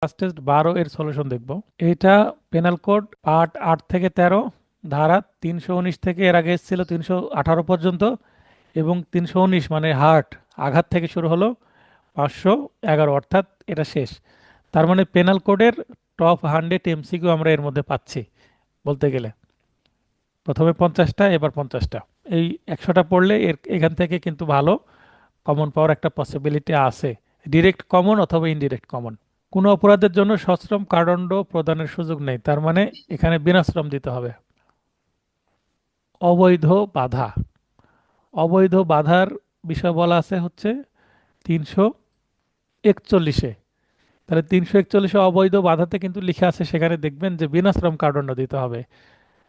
Class test 12 এর solution দেখব। এটা পেনাল কোড পার্ট 8 থেকে 13, ধারা 319 থেকে এর আগে এসেছিল 318 পর্যন্ত, এবং 319 মানে হার্ট, আঘাত থেকে শুরু হলো 511, অর্থাৎ এটা শেষ। তার মানে পেনাল কোডের টপ 100 এমসিকিউ আমরা এর মধ্যে পাচ্ছি বলতে গেলে। প্রথমে 50টা, এবার 50টা। এই 100টা পড়লে এখান থেকে কিন্তু ভালো কমন পাওয়ার একটা পসিবিলিটি আছে, ডিরেক্ট কমন অথবা ইনডিরেক্ট কমন। কোনো অপরাধের জন্য সশ্রম কারাদণ্ড প্রদানের সুযোগ নেই, তার মানে এখানে বিনাশ্রম দিতে হবে। অবৈধ বাধা, অবৈধ বাধার বিষয় বলা আছে হচ্ছে 341-এ। তাহলে 341-এ অবৈধ বাধাতে কিন্তু লিখে আছে, সেখানে দেখবেন যে বিনাশ্রম কারাদণ্ড দিতে হবে।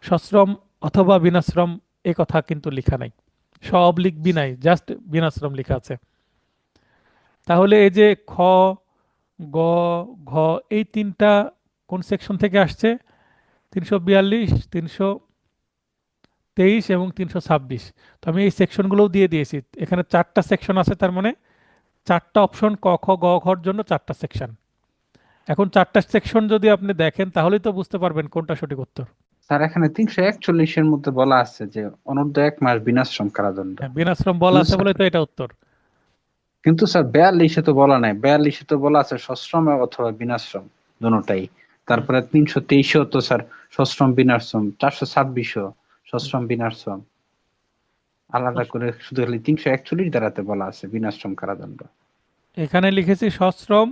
সশ্রম অথবা বিনাশ্রম এ কথা কিন্তু লেখা নাই, অবলিক বি নাই, জাস্ট বিনাশ্রম লেখা আছে। তাহলে এই যে খ, গ, ঘ, এই তিনটা কোন সেকশন থেকে আসছে? 342, 323 এবং 326। তো আমি এই সেকশনগুলোও দিয়ে দিয়েছি। এখানে 4টা সেকশন আছে, তার মানে 4টা অপশন, ক, খ, গ, ঘর জন্য 4টা সেকশন। এখন 4টা সেকশন যদি আপনি দেখেন তাহলেই তো বুঝতে পারবেন কোনটা সঠিক উত্তর। স্যার এখানে 341-এর মধ্যে বলা আছে যে অনূর্ধ্ব 1 মাস বিনাশ্রম কারাদণ্ড। হ্যাঁ, বিনাশ্রম বলা কিন্তু আছে স্যার বলে তো এটা উত্তর। কিন্তু স্যার 42-এ তো বলা নাই, 42-এ তো বলা আছে সশ্রম অথবা বিনাশ্রম দুটোটাই। হুম। তারপরে 323-এও তো স্যার সশ্রম বিনাশ্রম, 426-ও হুম। সশ্রম বিনাশ্রম, আলাদা করে শুধু খালি 341 ধারাতে বলা আছে বিনাশ্রম কারাদণ্ড। এখানে লিখেছি সশ্রম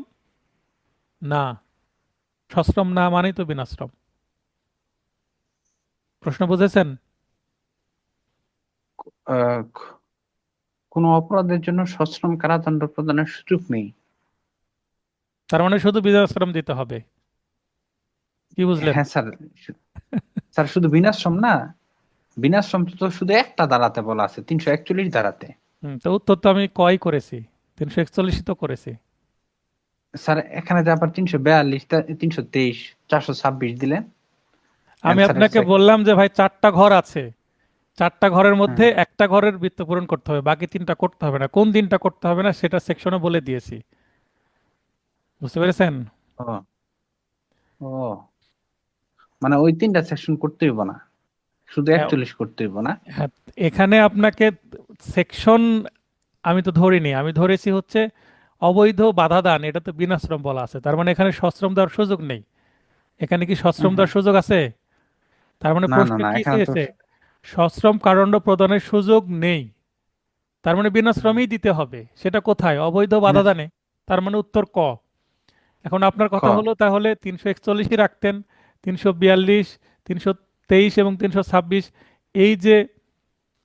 না, সশ্রম না মানেই তো বিনাশ্রম। প্রশ্ন বুঝেছেন? আহ কোনো অপরাধের জন্য সশ্রম কারাদণ্ড প্রদানের সুযোগ নেই। তার মানে শুধু বিনাশ্রম দিতে হবে। কি বুঝলেন? হ্যাঁ স্যার, স্যার শুধু বিনাশ্রম না, বিনাশ্রম তো শুধু একটা ধারাতে বলা আছে, 341 ধারাতে। তো উত্তর তো আমি কয় করেছি, 341 তো করেছি। স্যার এখানে যে আবার 342, 323, 426 দিলেন আমি অ্যান্সারের আপনাকে বললাম যে ভাই 4টা ঘর আছে, 4টা ঘরের হ্যাঁ। মধ্যে একটা ঘরের বৃত্ত পূরণ করতে হবে, বাকি 3টা করতে হবে না। কোন 3টা করতে হবে না সেটা সেকশনে বলে দিয়েছি। বুঝতে পেরেছেন? ও ও, মানে ওই 3টা সেকশন করতে হইব না, শুধু হ্যাঁ। 41 করতে হইব না? হ্যাঁ, এখানে আপনাকে সেকশন আমি তো ধরিনি, আমি ধরেছি হচ্ছে অবৈধ বাধা দান, এটা তো বিনাশ্রম বলা আছে, তার মানে এখানে সশ্রম দেওয়ার সুযোগ নেই। এখানে কি সশ্রম হুম। দেওয়ার সুযোগ আছে? তার মানে না না প্রশ্ন না, কি এখানে তো চেয়েছে? সশ্রম কারাদণ্ড প্রদানের সুযোগ নেই, তার মানে হুম, বিনাশ্রমই দিতে হবে। সেটা কোথায়? অবৈধ বাধা বিনাশ দানে। তার মানে উত্তর ক। এখন আপনার খ। কথা হলো তাহলে 341-ই রাখতেন, 342, 323 এবং 326, এই যে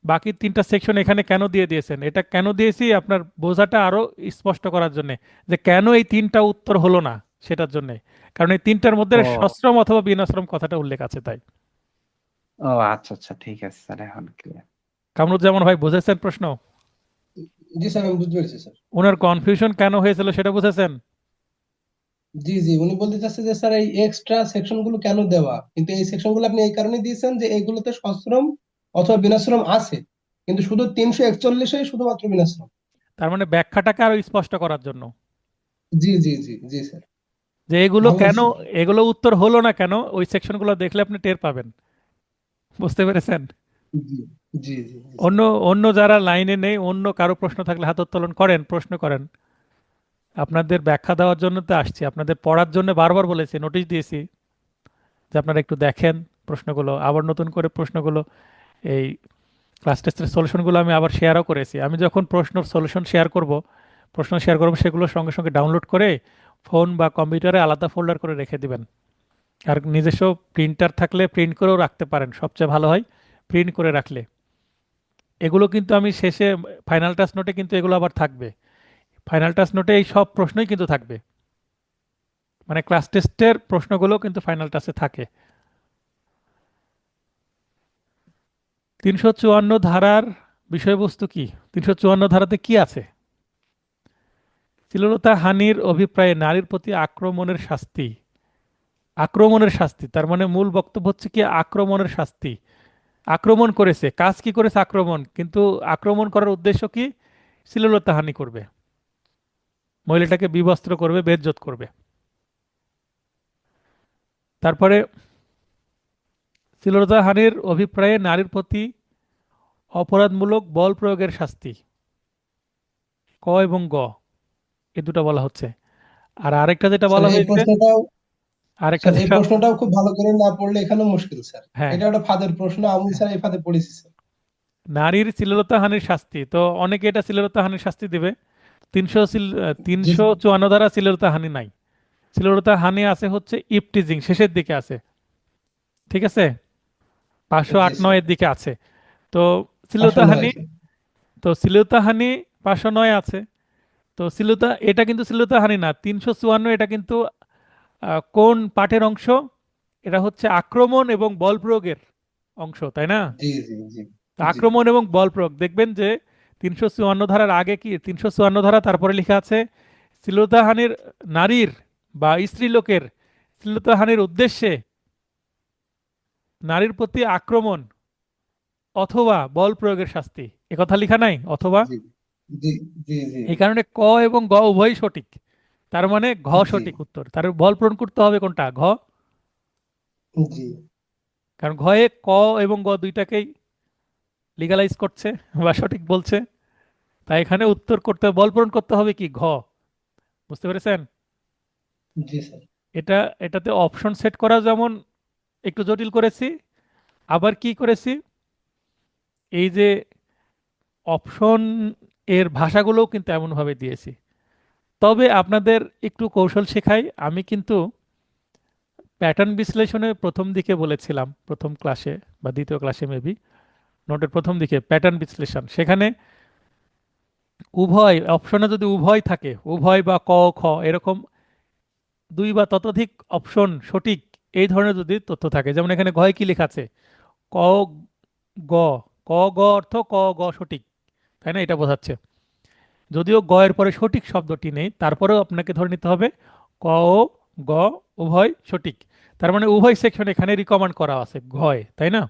বাকি 3টা সেকশন এখানে কেন দিয়ে দিয়েছেন? এটা কেন দিয়েছি আপনার বোঝাটা আরো স্পষ্ট করার জন্য, যে কেন এই 3টা উত্তর হলো না সেটার জন্য। কারণ এই 3টার মধ্যে ও সশ্রম অথবা বিনাশ্রম কথাটা উল্লেখ আছে তাই। ও আচ্ছা আচ্ছা, ঠিক আছে স্যার, এখন ক্লিয়ার। কামরুজ্জামান ভাই, বুঝেছেন প্রশ্ন? জি স্যার, আমি বুঝতে পেরেছি স্যার। ওনার কনফিউশন কেন হয়েছিল সেটা বুঝেছেন? জি জি, উনি বলতে চাচ্ছে যে স্যার এই এক্সট্রা সেকশন গুলো কেন দেওয়া, কিন্তু এই সেকশন গুলো আপনি এই কারণে দিয়েছেন যে এইগুলোতে সশ্রম অথবা বিনাশ্রম আছে, কিন্তু শুধু 341-এ শুধুমাত্র বিনাশ্রম। তার মানে ব্যাখ্যাটাকে আরো স্পষ্ট করার জন্য, জি জি জি জি স্যার। যে এগুলো ভালো কেন, হয়েছে। এগুলো উত্তর হলো না কেন, ওই সেকশনগুলো দেখলে আপনি টের পাবেন। বুঝতে পেরেছেন? জি জি জি জি অন্য স্যার। অন্য যারা লাইনে নেই, অন্য কারো প্রশ্ন থাকলে হাত উত্তোলন করেন, প্রশ্ন করেন। আপনাদের ব্যাখ্যা দেওয়ার জন্য তো আসছি, আপনাদের পড়ার জন্য বারবার বলেছি, নোটিশ দিয়েছি যে আপনারা একটু দেখেন প্রশ্নগুলো, আবার নতুন করে প্রশ্নগুলো, এই ক্লাস টেস্টের সলিউশনগুলো আমি আবার শেয়ারও করেছি। আমি যখন প্রশ্নের সলিউশন শেয়ার করব, প্রশ্ন শেয়ার করবো, সেগুলো সঙ্গে সঙ্গে ডাউনলোড করে ফোন বা কম্পিউটারে আলাদা ফোল্ডার করে রেখে দিবেন। আর নিজস্ব প্রিন্টার থাকলে প্রিন্ট করেও রাখতে পারেন, সবচেয়ে ভালো হয় প্রিন্ট করে রাখলে। এগুলো কিন্তু আমি শেষে ফাইনাল টাচ নোটে কিন্তু এগুলো আবার থাকবে। ফাইনাল টাচ নোটে এই সব প্রশ্নই কিন্তু থাকবে, মানে ক্লাস টেস্টের প্রশ্নগুলো কিন্তু ফাইনাল টাচে থাকে। 354 ধারার বিষয়বস্তু কি? 354 ধারাতে কি আছে? শ্লীলতা হানির অভিপ্রায়ে নারীর প্রতি আক্রমণের শাস্তি। আক্রমণের শাস্তি, তার মানে মূল বক্তব্য হচ্ছে কি আক্রমণের শাস্তি। আক্রমণ করেছে, কাজ কি করেছে? আক্রমণ। কিন্তু আক্রমণ করার উদ্দেশ্য কি? শ্লীলতা হানি করবে। মহিলাটাকে বিবস্ত্র করবে, বেজ্জত করবে। তারপরে শ্লীলতাহানির অভিপ্রায়ে নারীর প্রতি অপরাধমূলক বল প্রয়োগের শাস্তি, ক এবং গ, এই দুটো বলা হচ্ছে। আর আরেকটা যেটা স্যার বলা এই হয়েছে, প্রশ্নটাও আরেকটা স্যার এই যেটা, প্রশ্নটাও খুব ভালো করে না পড়লে এখানেও মুশকিল স্যার। হ্যাঁ, এটা একটা ফাঁদের প্রশ্ন, আমুল স্যার এই ফাঁদে পড়েছি স্যার। নারীর শ্লীলতাহানির শাস্তি, তো অনেকে এটা শ্লীলতাহানির শাস্তি দিবে। জি 354 ধারা শ্লীলতাহানি নাই। শ্লীলতাহানি আছে হচ্ছে ইপটিজিং, শেষের দিকে আছে, ঠিক আছে, পাঁচশো জি আট স্যার, নয়ের দিকে আছে। তো 509 শ্লীলতাহানি, স্যার। তো শ্লীলতাহানি 509 আছে। তো এটা কিন্তু শ্লীলতাহানি না, 354 এটা কিন্তু কোন পাঠের অংশ? এটা হচ্ছে আক্রমণ এবং বল প্রয়োগের অংশ, তাই না? জি জি জি তো জি আক্রমণ এবং বল প্রয়োগ দেখবেন যে 354 ধারার আগে কি, 354 ধারা তারপরে লেখা আছে শ্লীলতাহানির, নারীর বা স্ত্রীলোকের শ্লীলতাহানির উদ্দেশ্যে নারীর প্রতি আক্রমণ অথবা বল প্রয়োগের শাস্তি, কথা লেখা নাই অথবা। জি জি জি জি এই কারণে ক এবং গ উভয়ই সঠিক, তার মানে ঘ জি সঠিক উত্তর। তার বল প্রয়োগ করতে হবে কোনটা? ঘ। জি কারণ ঘয়ে ক এবং গ দুইটাকেই লিগালাইজ করছে বা সঠিক বলছে, তাই এখানে উত্তর করতে, বল পূরণ করতে হবে কি? ঘ। বুঝতে পেরেছেন? জি স্যার। এটাতে অপশন সেট করা যেমন একটু জটিল করেছি, আবার কি করেছি, এই যে অপশন এর ভাষাগুলোও কিন্তু এমনভাবে দিয়েছি। তবে আপনাদের একটু কৌশল শেখাই, আমি কিন্তু প্যাটার্ন বিশ্লেষণে প্রথম দিকে বলেছিলাম, প্রথম ক্লাসে বা দ্বিতীয় ক্লাসে মেবি, নোটের প্রথম দিকে প্যাটার্ন বিশ্লেষণ, সেখানে উভয় অপশনে যদি উভয় থাকে, উভয় বা ক খ এরকম দুই বা ততোধিক অপশন সঠিক, এই ধরনের যদি তথ্য থাকে, যেমন এখানে ঘয় কি লেখা আছে, ক গ, ক গ অর্থ ক গ সঠিক, তাই না? এটা বোঝাচ্ছে। যদিও গ এর পরে সঠিক শব্দটি নেই, তারপরেও আপনাকে ধরে নিতে হবে ক ও গ উভয় সঠিক। তার মানে উভয় সেকশন এখানে রিকমেন্ড করা আছে ঘয়, তাই না?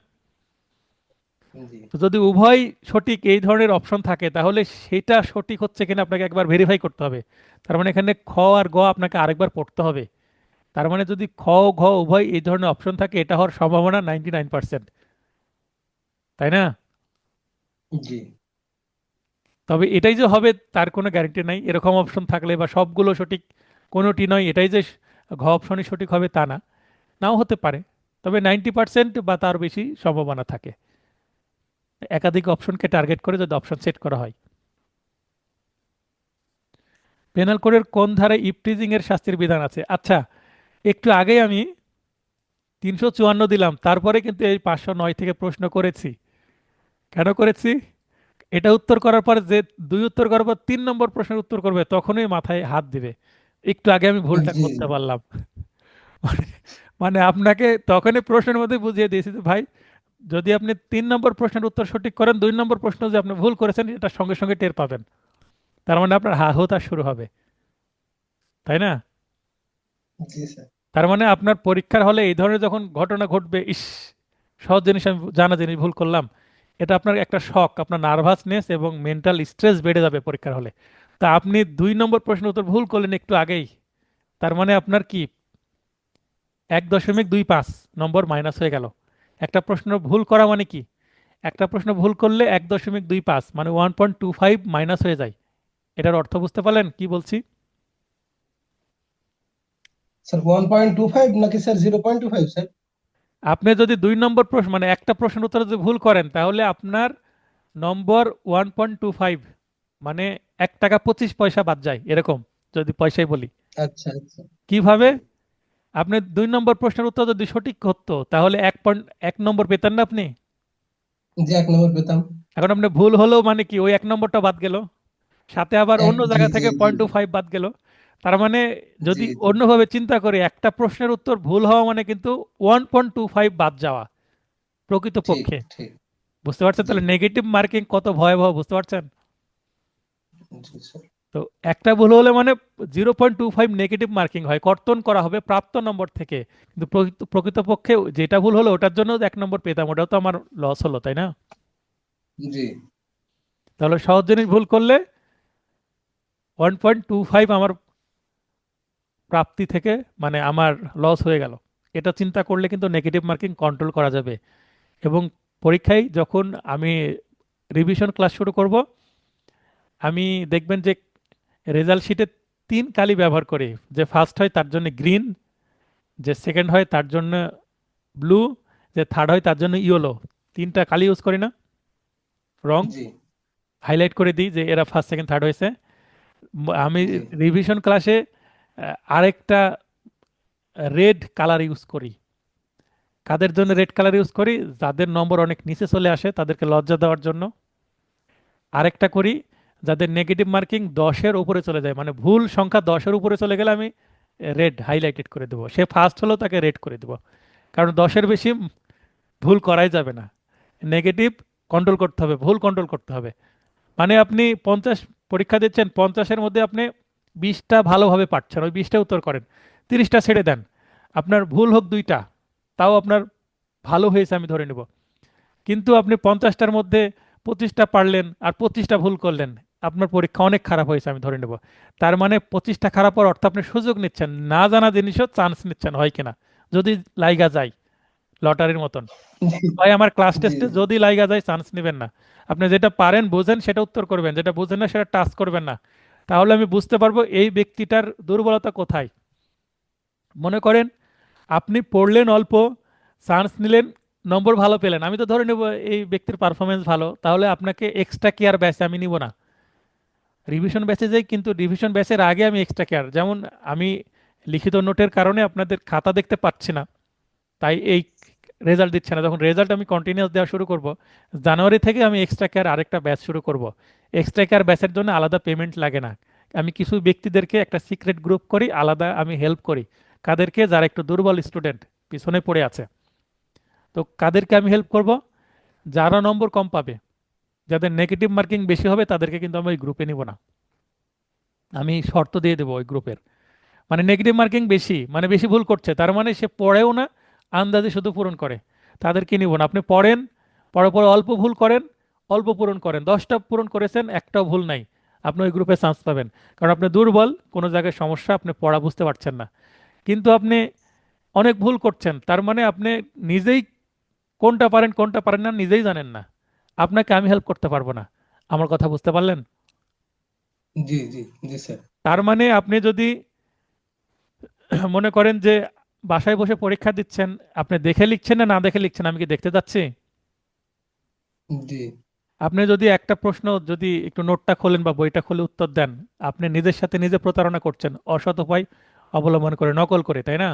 জি তো যদি উভয় সঠিক এই ধরনের অপশন থাকে, তাহলে সেটা সঠিক হচ্ছে কিনা আপনাকে একবার ভেরিফাই করতে হবে। তার মানে এখানে খ আর গ আপনাকে আরেকবার পড়তে হবে। তার মানে যদি খ ও ঘ উভয় এই ধরনের অপশন থাকে, এটা হওয়ার সম্ভাবনা 99%, তাই না? জি তবে এটাই যে হবে তার কোনো গ্যারান্টি নাই, এরকম অপশন থাকলে বা সবগুলো সঠিক কোনোটি নয় এটাই যে ঘ অপশনই সঠিক হবে তা না, নাও হতে পারে। তবে 90% বা তার বেশি সম্ভাবনা থাকে একাধিক অপশনকে টার্গেট করে যদি অপশন সেট করা হয়। পেনাল কোডের কোন ধারায় ইপটিজিং এর শাস্তির বিধান আছে? আচ্ছা, একটু আগেই আমি 354 দিলাম, তারপরে কিন্তু এই 509 থেকে প্রশ্ন করেছি। কেন করেছি? এটা উত্তর করার পর যে দুই উত্তর করার পর 3 নম্বর প্রশ্নের উত্তর করবে, তখনই মাথায় হাত দিবে। একটু আগে আমি ভুলটা জি করতে পারলাম। মানে মানে আপনাকে তখনই প্রশ্নের মধ্যে বুঝিয়ে দিয়েছি যে ভাই, যদি আপনি 3 নম্বর প্রশ্নের উত্তর সঠিক করেন, 2 নম্বর প্রশ্ন যে আপনি ভুল করেছেন এটা সঙ্গে সঙ্গে টের পাবেন। তার মানে আপনার হা হুতাশ শুরু হবে, তাই না? জি স্যার। তার মানে আপনার পরীক্ষার হলে এই ধরনের যখন ঘটনা ঘটবে, ইস, সহজ জিনিস আমি জানা জিনিস ভুল করলাম, এটা আপনার একটা শক, আপনার নার্ভাসনেস এবং মেন্টাল স্ট্রেস বেড়ে যাবে পরীক্ষার হলে। তা আপনি 2 নম্বর প্রশ্ন উত্তর ভুল করলেন একটু আগেই, তার মানে আপনার কি 1.25 নম্বর মাইনাস হয়ে গেল। একটা প্রশ্ন ভুল করা মানে কি, একটা প্রশ্ন ভুল করলে 1.25 মানে 1.25 মাইনাস হয়ে যায়। এটার অর্থ বুঝতে পারলেন কি বলছি? স্যার 1.25 নাকি স্যার 0.25 স্যার? আপনি যদি 2 নম্বর প্রশ্ন মানে একটা প্রশ্নের উত্তর যদি ভুল করেন, তাহলে আপনার নম্বর 1.25 মানে 1 টাকা 25 পয়সা বাদ যায়, এরকম যদি পয়সায় বলি। আচ্ছা আচ্ছা। কিভাবে? জি আপনি 2 নম্বর প্রশ্নের উত্তর যদি সঠিক হতো, তাহলে 1.1 নম্বর পেতেন না আপনি? জি 1 নম্বর পেতাম। এখন আপনি ভুল হলো মানে কি, ওই 1 নম্বরটা বাদ গেল, সাথে আবার অন্য জি জায়গা জি থেকে জি 0.25 বাদ গেল। তার মানে জি যদি জি অন্যভাবে চিন্তা করি, একটা প্রশ্নের উত্তর ভুল হওয়া মানে কিন্তু 1.25 বাদ যাওয়া ঠিক প্রকৃতপক্ষে। ঠিক। বুঝতে পারছেন জি তাহলে নেগেটিভ মার্কিং কত ভয়াবহ, বুঝতে পারছেন? জি স্যার। তো একটা ভুল হলে মানে 0.25 নেগেটিভ মার্কিং হয়, কর্তন করা হবে প্রাপ্ত নম্বর থেকে। কিন্তু প্রকৃতপক্ষে যেটা ভুল হলো ওটার জন্য 1 নম্বর পেতাম, ওটাও তো আমার লস হলো, তাই না? জি তাহলে সহজ জিনিস ভুল করলে 1.25 আমার প্রাপ্তি থেকে মানে আমার লস হয়ে গেল। এটা চিন্তা করলে কিন্তু নেগেটিভ মার্কিং কন্ট্রোল করা যাবে। এবং পরীক্ষায় যখন আমি রিভিশন ক্লাস শুরু করব, আমি দেখবেন যে রেজাল্ট শিটে 3 কালি ব্যবহার করি। যে ফার্স্ট হয় তার জন্য গ্রিন, যে সেকেন্ড হয় তার জন্য ব্লু, যে থার্ড হয় তার জন্য ইয়েলো। 3টা কালি ইউজ করি না, রং জি হাইলাইট করে দিই যে এরা ফার্স্ট সেকেন্ড থার্ড হয়েছে। আমি জি রিভিশন ক্লাসে আরেকটা রেড কালার ইউজ করি। কাদের জন্য রেড কালার ইউজ করি? যাদের নম্বর অনেক নিচে চলে আসে তাদেরকে লজ্জা দেওয়ার জন্য। আরেকটা করি যাদের নেগেটিভ মার্কিং 10-এর উপরে চলে যায়, মানে ভুল সংখ্যা 10-এর উপরে চলে গেলে আমি রেড হাইলাইটেড করে দেবো। সে ফার্স্ট হলেও তাকে রেড করে দেবো, কারণ 10-এর বেশি ভুল করাই যাবে না। নেগেটিভ কন্ট্রোল করতে হবে, ভুল কন্ট্রোল করতে হবে। মানে আপনি 50 পরীক্ষা দিচ্ছেন, 50-এর মধ্যে আপনি 20টা ভালোভাবে পারছেন, ওই 20টা উত্তর করেন, 30টা ছেড়ে দেন। আপনার ভুল হোক 2টা, তাও আপনার ভালো হয়েছে আমি ধরে নেব। কিন্তু আপনি 50টার মধ্যে 25টা পারলেন আর 25টা ভুল করলেন, আপনার পরীক্ষা অনেক খারাপ হয়েছে আমি ধরে নেব। তার মানে 25টা খারাপ হওয়ার অর্থ আপনি সুযোগ নিচ্ছেন, না জানা জিনিসও চান্স নিচ্ছেন, হয় কিনা? যদি লাইগা যায় লটারির মতন। জি ভাই আমার ক্লাস জি টেস্টে জি যদি লাইগা যায় চান্স নেবেন না। আপনি যেটা পারেন বুঝেন সেটা উত্তর করবেন, যেটা বুঝেন না সেটা টাচ করবেন না। তাহলে আমি বুঝতে পারবো এই ব্যক্তিটার দুর্বলতা কোথায়। মনে করেন আপনি পড়লেন অল্প, চান্স নিলেন, নম্বর ভালো পেলেন, আমি তো ধরে নেব এই ব্যক্তির পারফরমেন্স ভালো, তাহলে আপনাকে এক্সট্রা কেয়ার ব্যাচে আমি নিব না, রিভিশন ব্যাচে যাই। কিন্তু রিভিশন ব্যাচের আগে আমি এক্সট্রা কেয়ার, যেমন আমি লিখিত নোটের কারণে আপনাদের খাতা দেখতে পাচ্ছি না, তাই এই রেজাল্ট দিচ্ছে না। যখন রেজাল্ট আমি কন্টিনিউয়াস দেওয়া শুরু করব, জানুয়ারি থেকে আমি এক্সট্রা কেয়ার আরেকটা ব্যাচ শুরু করব। এক্সট্রা কেয়ার ব্যাচের জন্য আলাদা পেমেন্ট লাগে না। আমি কিছু ব্যক্তিদেরকে একটা সিক্রেট গ্রুপ করি, আলাদা আমি হেল্প করি। কাদেরকে? যারা একটু দুর্বল স্টুডেন্ট, পিছনে পড়ে আছে। তো কাদেরকে আমি হেল্প করব? যারা নম্বর কম পাবে, যাদের নেগেটিভ মার্কিং বেশি হবে, তাদেরকে কিন্তু আমি ওই গ্রুপে নিব না। আমি শর্ত দিয়ে দেবো ওই গ্রুপের। মানে নেগেটিভ মার্কিং বেশি মানে বেশি ভুল করছে, তার মানে সে পড়েও না, আন্দাজে শুধু পূরণ করে, তাদেরকে নিব না। আপনি পড়েন, পড়ার পর অল্প ভুল করেন, অল্প পূরণ করেন, 10টা পূরণ করেছেন, একটাও ভুল নাই, আপনি ওই গ্রুপে চান্স পাবেন। কারণ আপনি দুর্বল, কোনো জায়গায় সমস্যা, আপনি পড়া বুঝতে পারছেন না। কিন্তু আপনি অনেক ভুল করছেন, তার মানে আপনি নিজেই কোনটা পারেন কোনটা পারেন না নিজেই জানেন না, আপনাকে আমি হেল্প করতে পারবো না। আমার কথা বুঝতে পারলেন? জি জি জি স্যার তার মানে আপনি যদি মনে করেন যে বাসায় বসে পরীক্ষা দিচ্ছেন, আপনি দেখে লিখছেন না না দেখে লিখছেন, আমি কি দেখতে যাচ্ছি? জি আপনি যদি একটা প্রশ্ন যদি একটু নোটটা খোলেন বা বইটা খুলে উত্তর দেন, আপনি নিজের সাথে নিজে প্রতারণা করছেন, অসৎ উপায় অবলম্বন করে, নকল করে, তাই না?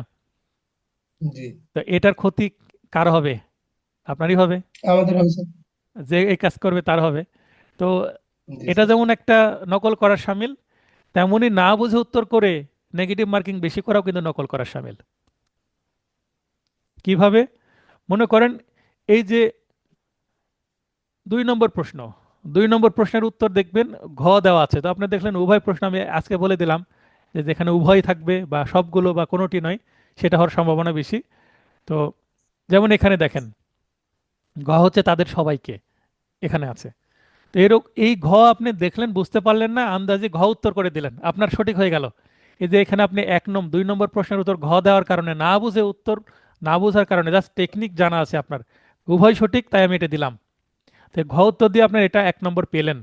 জি তো এটার ক্ষতি কার হবে? আপনারই হবে। আমাদের হবে স্যার যে এই কাজ করবে তার হবে। তো জি এটা স্যার যেমন একটা নকল করার শামিল, তেমনি না বুঝে উত্তর করে নেগেটিভ মার্কিং বেশি করাও কিন্তু নকল করার শামিল। কিভাবে? মনে করেন এই যে 2 নম্বর প্রশ্ন, 2 নম্বর প্রশ্নের উত্তর দেখবেন ঘ দেওয়া আছে, তো আপনি দেখলেন উভয় প্রশ্ন, আমি আজকে বলে দিলাম যে যেখানে উভয় থাকবে বা সবগুলো বা কোনোটি নয়, সেটা হওয়ার সম্ভাবনা বেশি। তো যেমন এখানে দেখেন ঘ হচ্ছে তাদের সবাইকে, এখানে আছে। তো এই ঘ আপনি দেখলেন, বুঝতে পারলেন না, আন্দাজে ঘ উত্তর করে দিলেন, আপনার সঠিক হয়ে গেল। এই যে এখানে আপনি 2 নম্বর প্রশ্নের উত্তর ঘ দেওয়ার কারণে, না বুঝে উত্তর, না বোঝার কারণে, জাস্ট টেকনিক জানা আছে আপনার, উভয় সঠিক তাই আমি এটা দিলাম। তো ঘ উত্তর দিয়ে আপনার এটা 1 নম্বর পেলেন।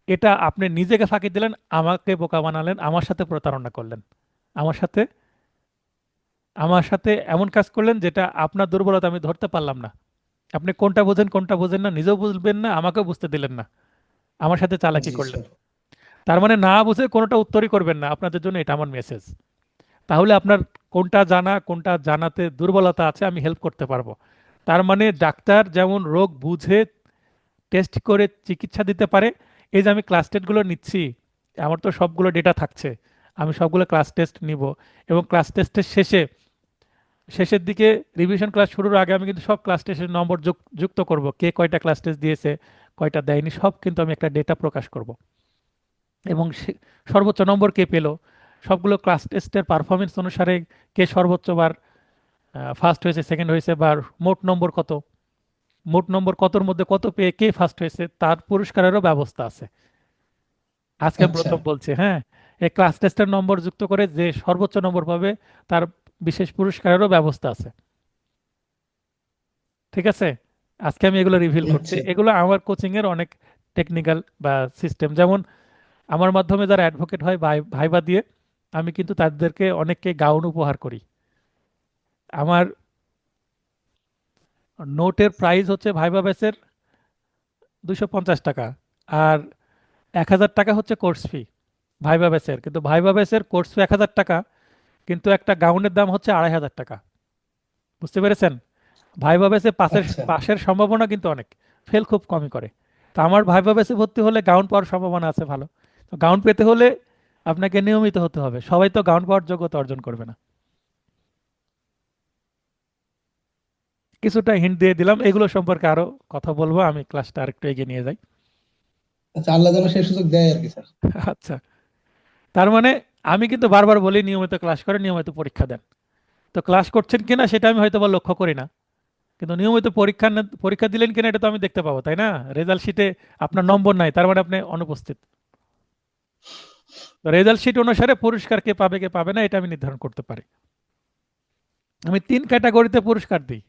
এটা আপনি নিজেকে ফাঁকি দিলেন, আমাকে বোকা বানালেন, আমার সাথে প্রতারণা করলেন, আমার সাথে আমার সাথে এমন কাজ করলেন যেটা আপনার দুর্বলতা আমি ধরতে পারলাম না। আপনি কোনটা বোঝেন কোনটা বোঝেন না নিজেও বুঝবেন না, আমাকেও বুঝতে দিলেন না, আমার সাথে চালাকি জি করলেন। স্যার তার মানে না বুঝে কোনোটা উত্তরই করবেন না, আপনাদের জন্য এটা আমার মেসেজ। তাহলে আপনার কোনটা জানা কোনটা জানাতে দুর্বলতা আছে আমি হেল্প করতে পারবো। তার মানে ডাক্তার যেমন রোগ বুঝে টেস্ট করে চিকিৎসা দিতে পারে। এই যে আমি ক্লাস টেস্টগুলো নিচ্ছি, আমার তো সবগুলো ডেটা থাকছে, আমি সবগুলো ক্লাস টেস্ট নিব, এবং ক্লাস টেস্টের শেষের দিকে রিভিশন ক্লাস শুরুর আগে আমি কিন্তু সব ক্লাস টেস্টের নম্বর যুক্ত করব, কে কয়টা ক্লাস টেস্ট দিয়েছে, কয়টা দেয়নি, সব কিন্তু আমি একটা ডেটা প্রকাশ করব। এবং সর্বোচ্চ নম্বর কে পেলো, সবগুলো ক্লাস টেস্টের পারফরমেন্স অনুসারে কে সর্বোচ্চ বার ফার্স্ট হয়েছে, সেকেন্ড হয়েছে, বা মোট নম্বর কত, মোট নম্বর কতর মধ্যে কত পেয়ে কে ফার্স্ট হয়েছে, তার পুরস্কারেরও ব্যবস্থা আছে। আজকে আচ্ছা প্রথম বলছি, হ্যাঁ। এই ক্লাস টেস্টের নম্বর যুক্ত করে যে সর্বোচ্চ নম্বর পাবে তার বিশেষ পুরস্কারেরও ব্যবস্থা আছে। ঠিক আছে, আজকে আমি এগুলো রিভিল করছি। আচ্ছা এগুলো আমার কোচিং এর অনেক টেকনিক্যাল বা সিস্টেম। যেমন আমার মাধ্যমে যারা অ্যাডভোকেট হয় ভাইবা দিয়ে, আমি কিন্তু তাদেরকে অনেককে গাউন উপহার করি। আমার নোটের প্রাইস হচ্ছে ভাইবা ব্যাচের 250 টাকা, আর 1000 টাকা হচ্ছে কোর্স ফি ভাইবা ব্যাচের। কিন্তু ভাইবা ব্যাচের কোর্স ফি 1000 টাকা, কিন্তু একটা গাউনের দাম হচ্ছে 2500 টাকা। বুঝতে পেরেছেন? ভাইবা ব্যাচে পাসের আচ্ছা পাশের সম্ভাবনা কিন্তু অনেক, ফেল খুব কমই করে। তো আমার ভাইবা ব্যাচে ভর্তি হলে গাউন পাওয়ার সম্ভাবনা আছে ভালো। তো গাউন পেতে হলে আপনাকে নিয়মিত হতে হবে, সবাই তো গাউন পাওয়ার যোগ্যতা অর্জন করবে না। কিছুটা হিন্ট দিয়ে দিলাম, এগুলো সম্পর্কে আরো কথা বলবো, আমি ক্লাসটা আরেকটু এগিয়ে নিয়ে যাই। আচ্ছা, আল্লাহ যেন সেই সুযোগ দেয় আর কি স্যার। আচ্ছা, তার মানে আমি কিন্তু বারবার বলি নিয়মিত ক্লাস করে নিয়মিত পরীক্ষা দেন। তো ক্লাস করছেন কিনা সেটা আমি হয়তো বা লক্ষ্য করি না, কিন্তু নিয়মিত পরীক্ষা দিলেন কিনা এটা তো আমি দেখতে পাবো, তাই না? রেজাল্ট শিটে আপনার নম্বর নাই, তার মানে আপনি অনুপস্থিত। তো রেজাল্ট শিট অনুসারে পুরস্কার কে পাবে না এটা আমি নির্ধারণ করতে পারি। আমি 3 ক্যাটাগরিতে পুরস্কার দিই।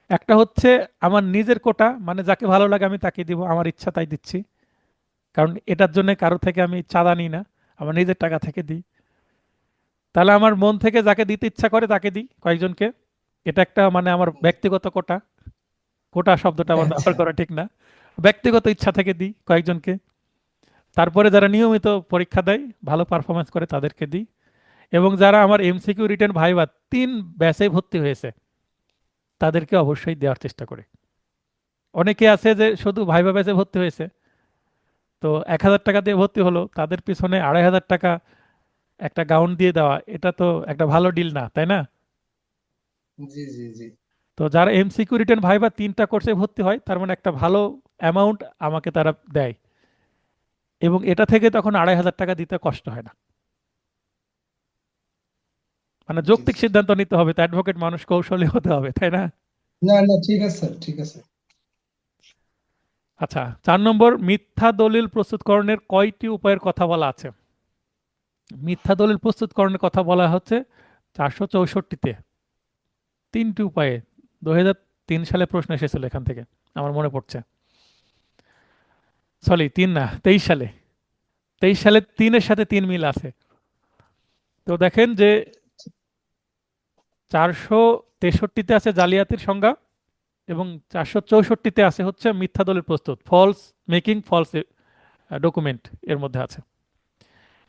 একটা হচ্ছে আমার নিজের কোটা, মানে যাকে ভালো লাগে আমি তাকে দিব, আমার ইচ্ছা তাই দিচ্ছি। কারণ এটার জন্য কারো থেকে আমি চাঁদা নিই না, আমার নিজের টাকা থেকে দিই। তাহলে আমার মন থেকে যাকে দিতে ইচ্ছা করে তাকে দিই কয়েকজনকে। এটা একটা মানে আমার ব্যক্তিগত কোটা। কোটা শব্দটা আমার ব্যবহার আচ্ছা করা ঠিক না, ব্যক্তিগত ইচ্ছা থেকে দিই কয়েকজনকে। তারপরে যারা নিয়মিত পরীক্ষা দেয়, ভালো পারফরমেন্স করে তাদেরকে দিই। এবং যারা আমার এমসিকিউ রিটেন ভাইবা 3 ব্যাচে ভর্তি হয়েছে তাদেরকে অবশ্যই দেওয়ার চেষ্টা করি। অনেকে আছে যে শুধু ভাইবা ব্যাচে ভর্তি হয়েছে, তো 1000 টাকা দিয়ে ভর্তি হলো, তাদের পিছনে 2500 টাকা একটা গাউন দিয়ে দেওয়া, এটা তো একটা ভালো ডিল না, তাই না? জি জি জি তো যারা এমসিকিউ রিটেন ভাইবা 3টা কোর্সে ভর্তি হয়, তার মানে একটা ভালো অ্যামাউন্ট আমাকে তারা দেয়, এবং এটা থেকে তখন 2500 টাকা দিতে কষ্ট হয় না। মানে জি যৌক্তিক জি। সিদ্ধান্ত নিতে হবে, তো অ্যাডভোকেট মানুষ কৌশলী হতে হবে, তাই না? না না, ঠিক আছে স্যার, ঠিক আছে। আচ্ছা, 4 নম্বর, মিথ্যা দলিল প্রস্তুতকরণের কয়টি উপায়ের কথা বলা আছে? মিথ্যা দলিল প্রস্তুতকরণের কথা বলা হচ্ছে 464তে, 3টি উপায়ে। 2003 সালে প্রশ্ন এসেছিল এখান থেকে, আমার মনে পড়ছে। সরি, 3 না, 23 সালে। 23 সালে 3-এর সাথে 3 মিল আছে। তো দেখেন যে 463তে আছে জালিয়াতির সংজ্ঞা, এবং 464তে আছে হচ্ছে মিথ্যা দলিল প্রস্তুত, ফলস মেকিং ফলস ডকুমেন্ট, এর মধ্যে আছে।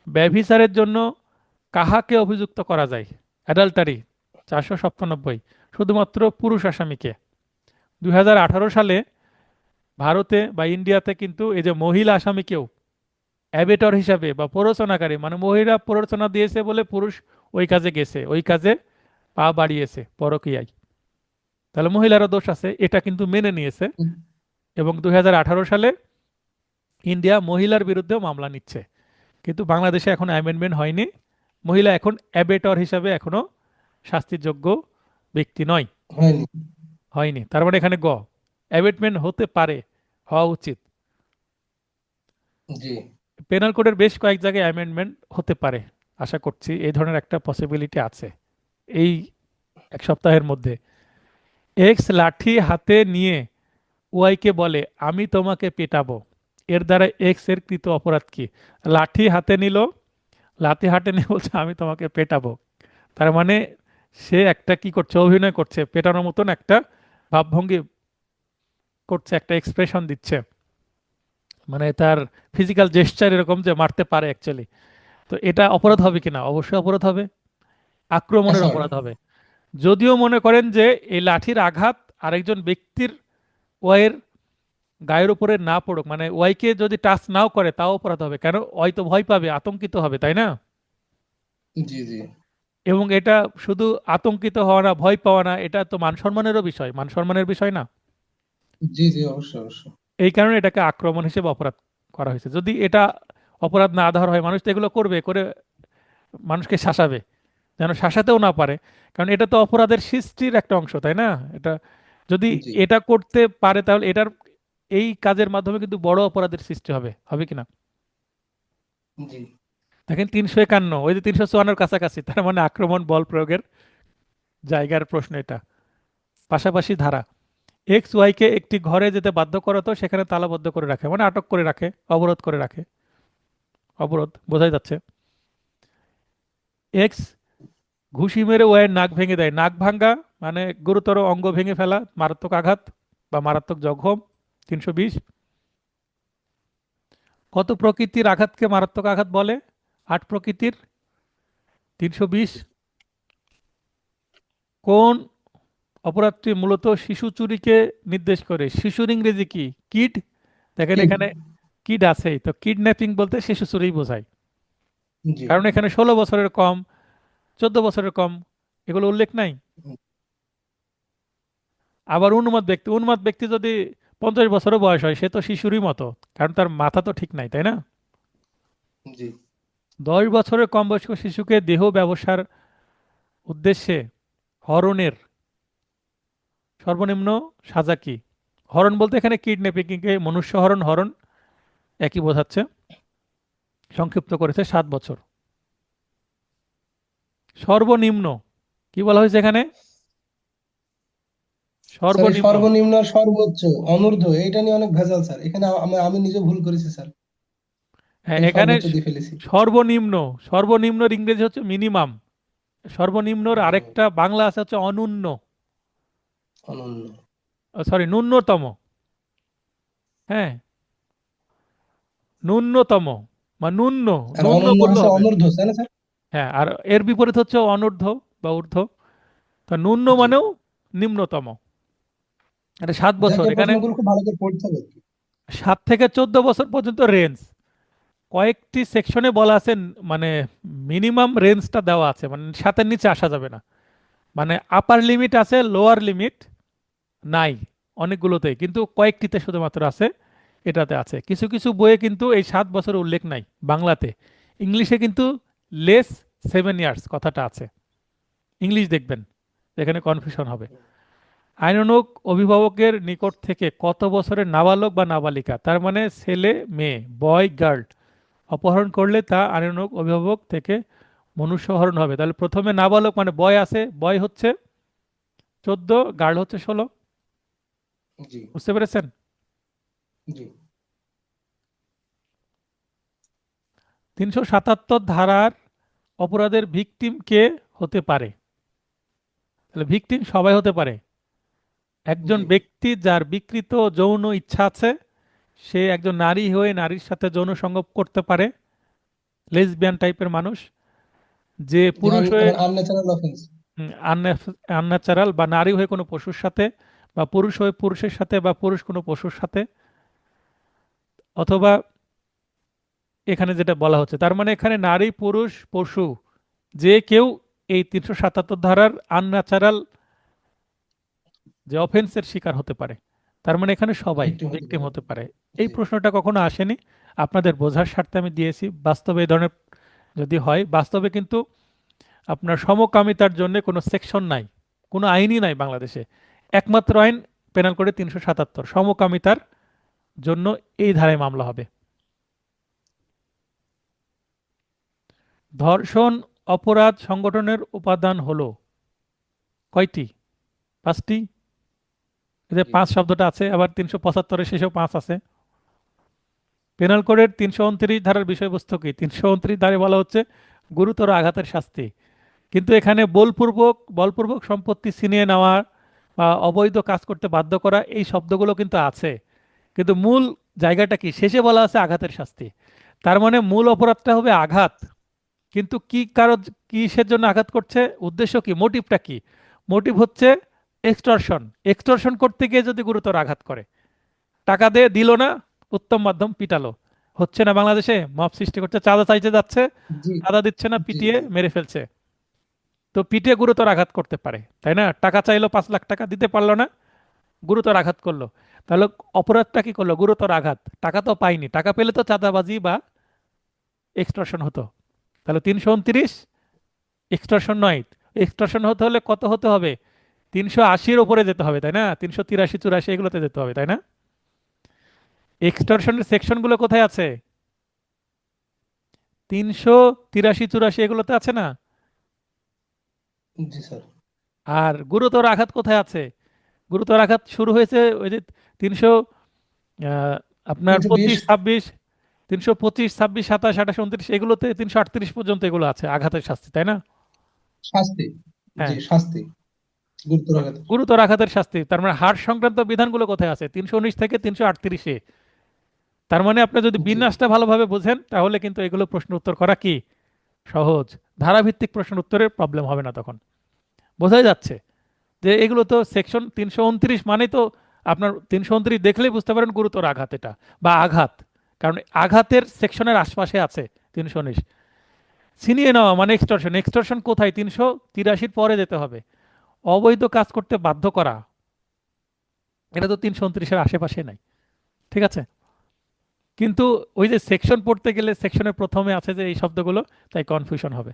ব্যভিচারের জন্য কাহাকে অভিযুক্ত করা যায়? অ্যাডাল্টারি 497, শুধুমাত্র পুরুষ আসামিকে। 2018 সালে ভারতে বা ইন্ডিয়াতে কিন্তু এই যে মহিলা আসামিকেও অ্যাবেটর হিসাবে বা প্ররোচনাকারী, মানে মহিলা প্ররোচনা দিয়েছে বলে পুরুষ ওই কাজে গেছে, ওই কাজে পা বাড়িয়েছে পরকীয়ায়, তাহলে মহিলারও দোষ আছে, এটা কিন্তু মেনে নিয়েছে। হুম, এবং 2018 সালে ইন্ডিয়া মহিলার বিরুদ্ধেও মামলা নিচ্ছে। কিন্তু বাংলাদেশে এখন অ্যামেন্ডমেন্ট হয়নি, মহিলা এখন অ্যাবেটর হিসাবে এখনো শাস্তির যোগ্য ব্যক্তি নয়। হয়নি। হয়নি, তার মানে এখানে অ্যাবেটমেন্ট হতে পারে, হওয়া উচিত। জি পেনাল কোডের বেশ কয়েক জায়গায় অ্যামেন্ডমেন্ট হতে পারে, আশা করছি এই ধরনের একটা পসিবিলিটি আছে এই 1 সপ্তাহের মধ্যে। এক্স লাঠি হাতে নিয়ে ওয়াইকে বলে আমি তোমাকে পেটাবো, এর দ্বারা এক্স এর কৃত অপরাধ কি? লাঠি হাতে নিল, লাঠি হাতে নিয়ে বলছে আমি তোমাকে পেটাবো, তার মানে সে একটা কি করছে, অভিনয় করছে, পেটানোর মতন একটা ভাবভঙ্গি করছে, একটা এক্সপ্রেশন দিচ্ছে, মানে তার ফিজিক্যাল জেস্চার এরকম যে মারতে পারে অ্যাকচুয়ালি। তো এটা অপরাধ হবে কিনা? অবশ্যই অপরাধ হবে, আক্রমণের অ্যাসল্ট। অপরাধ হবে। যদিও মনে করেন যে এই লাঠির আঘাত আরেকজন ব্যক্তির ওয়াইয়ের গায়ের উপরে না পড়ুক, মানে ওয়াইকে যদি টাচ নাও করে তাও অপরাধ হবে, কেন? ওয়াই তো ভয় পাবে, আতঙ্কিত হবে, তাই না? জি জি এবং এটা শুধু আতঙ্কিত হওয়া না, ভয় পাওয়া না, এটা তো মান সম্মানেরও বিষয়, মান সম্মানের বিষয় না? জি জি, অবশ্যই অবশ্যই। এই কারণে এটাকে আক্রমণ হিসেবে অপরাধ করা হয়েছে। যদি এটা অপরাধ না ধরা হয়, মানুষ তো এগুলো করবে, করে মানুষকে শাসাবে, যেন শাসাতেও না পারে। কারণ এটা তো অপরাধের সৃষ্টির একটা অংশ, তাই না? এটা যদি জি এটা করতে পারে তাহলে এটার এই কাজের মাধ্যমে কিন্তু বড় অপরাধের সৃষ্টি হবে, হবে কিনা? জি দেখেন 351, ওই যে 354 কাছাকাছি, তার মানে আক্রমণ বল প্রয়োগের জায়গার প্রশ্ন এটা। পাশাপাশি ধারা, এক্স ওয়াইকে একটি ঘরে যেতে বাধ্য করতো, সেখানে তালাবদ্ধ করে রাখে, মানে আটক করে রাখে, অবরোধ করে রাখে। অবরোধ বোঝাই যাচ্ছে। এক্স ঘুষি মেরে ওয়াইয়ের নাক ভেঙে দেয়। নাক ভাঙ্গা মানে গুরুতর অঙ্গ ভেঙে ফেলা, মারাত্মক আঘাত বা মারাত্মক জখম। 320, কত প্রকৃতির আঘাতকে মারাত্মক আঘাত বলে? 8 প্রকৃতির। 320, কোন অপরাধটি মূলত শিশু চুরিকে নির্দেশ করে? শিশুর ইংরেজি কি? কিড। দেখেন কিড। এখানে কিড আছেই তো, কিডন্যাপিং বলতে শিশু চুরি বোঝায়। জি কারণ এখানে 16 বছরের কম, 14 বছরের কম, এগুলো উল্লেখ নাই। আবার উন্মাদ ব্যক্তি যদি 50 বছরও বয়স হয়, সে তো শিশুরই মতো, কারণ তার মাথা তো ঠিক নাই, তাই না? জি 10 বছরের কম বয়স্ক শিশুকে দেহ ব্যবসার উদ্দেশ্যে হরণের সর্বনিম্ন সাজা কি? হরণ বলতে এখানে কিডন্যাপিংকে মনুষ্য হরণ, হরণ একই বোঝাচ্ছে। সংক্ষিপ্ত করেছে 7 বছর। সর্বনিম্ন কি বলা হয়েছে এখানে? স্যার, এই সর্বনিম্ন। সর্বনিম্ন আর সর্বোচ্চ অনূর্ধ্ব এইটা নিয়ে অনেক ভেজাল স্যার, এখানে আমি নিজে ভুল করেছি স্যার, হ্যাঁ, এই এখানে সর্বোচ্চ দিয়ে ফেলেছি। সর্বনিম্ন, সর্বনিম্নর ইংরেজি হচ্ছে মিনিমাম। সর্বনিম্নর হুম, আরেকটা বাংলা আছে হচ্ছে অনূন্য, অনন্য। সরি ন্যূনতম। হ্যাঁ, ন্যূনতম বা ন্যূন, আর ন্যূন অনন্য বললে আছে হবে। অনূর্ধ্ব, তাই না স্যার? হ্যাঁ, আর এর বিপরীত হচ্ছে অনূর্ধ্ব বা ঊর্ধ্ব। তো ন্যূন জি, মানেও নিম্নতম। এটা 7 বছর, যাকে এখানে প্রশ্নগুলো খুব ভালো করে পড়তে হবে আর কি। 7 থেকে 14 বছর পর্যন্ত রেঞ্জ। কয়েকটি সেকশনে বলা আছে, মানে মিনিমাম রেঞ্জটা দেওয়া আছে, মানে 7-এর নিচে আসা যাবে না। মানে আপার লিমিট আছে, লোয়ার লিমিট নাই অনেকগুলোতেই, কিন্তু কয়েকটিতে শুধুমাত্র আছে। এটাতে আছে, কিছু কিছু বইয়ে কিন্তু এই 7 বছর উল্লেখ নাই বাংলাতে। ইংলিশে কিন্তু লেস 7 ইয়ার্স কথাটা আছে। ইংলিশ দেখবেন, এখানে কনফিউশন হবে। আইনানুগ অভিভাবকের নিকট থেকে কত বছরের নাবালক বা নাবালিকা, তার মানে ছেলে মেয়ে, বয় গার্ল, অপহরণ করলে তা আইনানুগ অভিভাবক থেকে মনুষ্যহরণ হবে। তাহলে প্রথমে নাবালক মানে বয় আছে, বয় হচ্ছে 14, গার্ল হচ্ছে 16। জি বুঝতে পেরেছেন? জি 377 ধারার অপরাধের ভিকটিম কে হতে পারে? তাহলে ভিকটিম সবাই হতে পারে। একজন জি ব্যক্তি যার বিকৃত যৌন ইচ্ছা আছে, সে একজন নারী হয়ে নারীর সাথে যৌন সঙ্গম করতে পারে, লেসবিয়ান টাইপের মানুষ। যে জি, পুরুষ হয়ে আনন্যাচারাল অফেন্স। আনন্যাচারাল বা নারী হয়ে কোনো পশুর সাথে, বা পুরুষ হয়ে পুরুষের সাথে, বা পুরুষ কোনো পশুর সাথে, অথবা এখানে যেটা বলা হচ্ছে, তার মানে এখানে নারী পুরুষ পশু যে কেউ এই 377 ধারার আনন্যাচারাল যে অফেন্সের শিকার হতে পারে। তার মানে এখানে সবাই ভিক্টিম হতে ভিকটিম পারে। হতে পারে। এই জি প্রশ্নটা কখনো আসেনি, আপনাদের বোঝার স্বার্থে আমি দিয়েছি। বাস্তবে এই ধরনের যদি হয়, বাস্তবে কিন্তু আপনার সমকামিতার জন্য কোনো সেকশন নাই, কোনো আইনই নাই বাংলাদেশে। একমাত্র আইন পেনাল কোডে 377, সমকামিতার জন্য এই ধারায় মামলা হবে। ধর্ষণ অপরাধ সংগঠনের উপাদান হলো কয়টি? 5টি। এই যে জি 5 শব্দটা আছে, আবার 375-এর শেষেও 5 আছে। পেনাল কোডের 329 ধারার বিষয়বস্তু কি? 329 ধারায় বলা হচ্ছে গুরুতর আঘাতের শাস্তি। কিন্তু এখানে বলপূর্বক সম্পত্তি ছিনিয়ে নেওয়া বা অবৈধ কাজ করতে বাধ্য করা, এই শব্দগুলো কিন্তু আছে। কিন্তু মূল জায়গাটা কি? শেষে বলা আছে আঘাতের শাস্তি। তার মানে মূল অপরাধটা হবে আঘাত। কিন্তু কি কারণ, কিসের জন্য আঘাত করছে, উদ্দেশ্য কি, মোটিভটা কি? মোটিভ হচ্ছে এক্সটর্শন। এক্সটর্শন করতে গিয়ে যদি গুরুতর আঘাত করে, টাকা দিয়ে দিল না, উত্তম মাধ্যম পিটালো, হচ্ছে না বাংলাদেশে মব সৃষ্টি করছে, চাঁদা চাইতে যাচ্ছে, জি চাঁদা দিচ্ছে না, জি পিটিয়ে জি মেরে ফেলছে। তো পিটিয়ে গুরুতর আঘাত করতে পারে, তাই না? টাকা চাইলো 5 লাখ টাকা, দিতে পারলো না, গুরুতর আঘাত করলো। তাহলে অপরাধটা কি করলো? গুরুতর আঘাত। টাকা তো পাইনি, টাকা পেলে তো চাঁদাবাজি বা এক্সটর্শন হতো। তাহলে 329 এক্সটর্শন নয়। এক্সটর্শন হতে হলে কত হতে হবে? 380-এর উপরে যেতে হবে, তাই না? 383, 84 এগুলোতে যেতে হবে, তাই না? এক্সটর্শনের সেকশনগুলো কোথায় আছে? 383 84 এগুলোতে আছে না? জি স্যার। আর গুরুতর আঘাত কোথায় আছে? গুরুতর আঘাত শুরু হয়েছে ওই যে 300, আপনার 320। 25 26, 325 26 27 28 29, এগুলোতে 338 পর্যন্ত এগুলো আছে আঘাতের শাস্তি, তাই না? শাস্তি। জি হ্যাঁ, শাস্তি, গুরুতর আঘাত। গুরুতর আঘাতের শাস্তি, তার মানে হার সংক্রান্ত বিধানগুলো কোথায় আছে? 319 থেকে 338-এ। তার মানে আপনি যদি জি বিন্যাসটা ভালোভাবে বোঝেন তাহলে কিন্তু এগুলো প্রশ্ন উত্তর করা কি সহজ। ধারাভিত্তিক প্রশ্ন উত্তরের প্রবলেম হবে না তখন। বোঝাই যাচ্ছে যে এগুলো তো সেকশন 329 মানে তো আপনার 329 দেখলেই বুঝতে পারেন গুরুতর আঘাত এটা, বা আঘাত, কারণ আঘাতের সেকশনের আশপাশে আছে 319। ছিনিয়ে নেওয়া মানে এক্সটর্শন, এক্সটর্শন কোথায়? 383 পরে যেতে হবে। অবৈধ কাজ করতে বাধ্য করা, এটা তো 329-এর আশেপাশে নাই। ঠিক আছে, কিন্তু ওই যে সেকশন পড়তে গেলে সেকশনের প্রথমে আছে যে এই শব্দগুলো, তাই কনফিউশন হবে।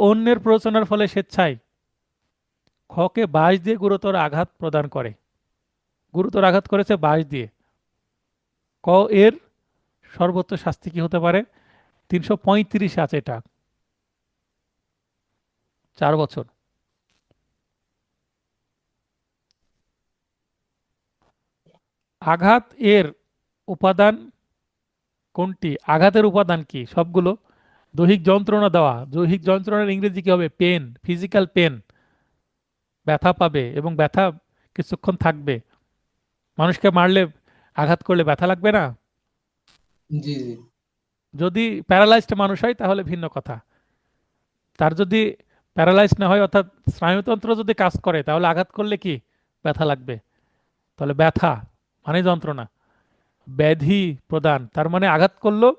অন্যের প্ররোচনার ফলে স্বেচ্ছায়, খকে বাঁশ দিয়ে গুরুতর আঘাত প্রদান করে, গুরুতর আঘাত করেছে বাঁশ দিয়ে। ক এর সর্বোচ্চ শাস্তি কি হতে পারে? 335 আছে এটা, 4 বছর। আঘাত এর উপাদান কোনটি? আঘাতের উপাদান কি? সবগুলো। দৈহিক যন্ত্রণা দেওয়া, দৈহিক যন্ত্রণার ইংরেজি কি হবে? পেন, ফিজিক্যাল পেন, ব্যথা পাবে এবং ব্যথা কিছুক্ষণ থাকবে। মানুষকে মারলে, আঘাত করলে ব্যথা লাগবে না? জি জি যদি প্যারালাইজড মানুষ হয় তাহলে ভিন্ন কথা। তার যদি প্যারালাইজ না হয়, অর্থাৎ স্নায়ুতন্ত্র যদি কাজ করে, তাহলে আঘাত করলে কি ব্যথা লাগবে? তাহলে ব্যথা মানে যন্ত্রণা। ব্যাধি প্রদান, তার মানে আঘাত করলো,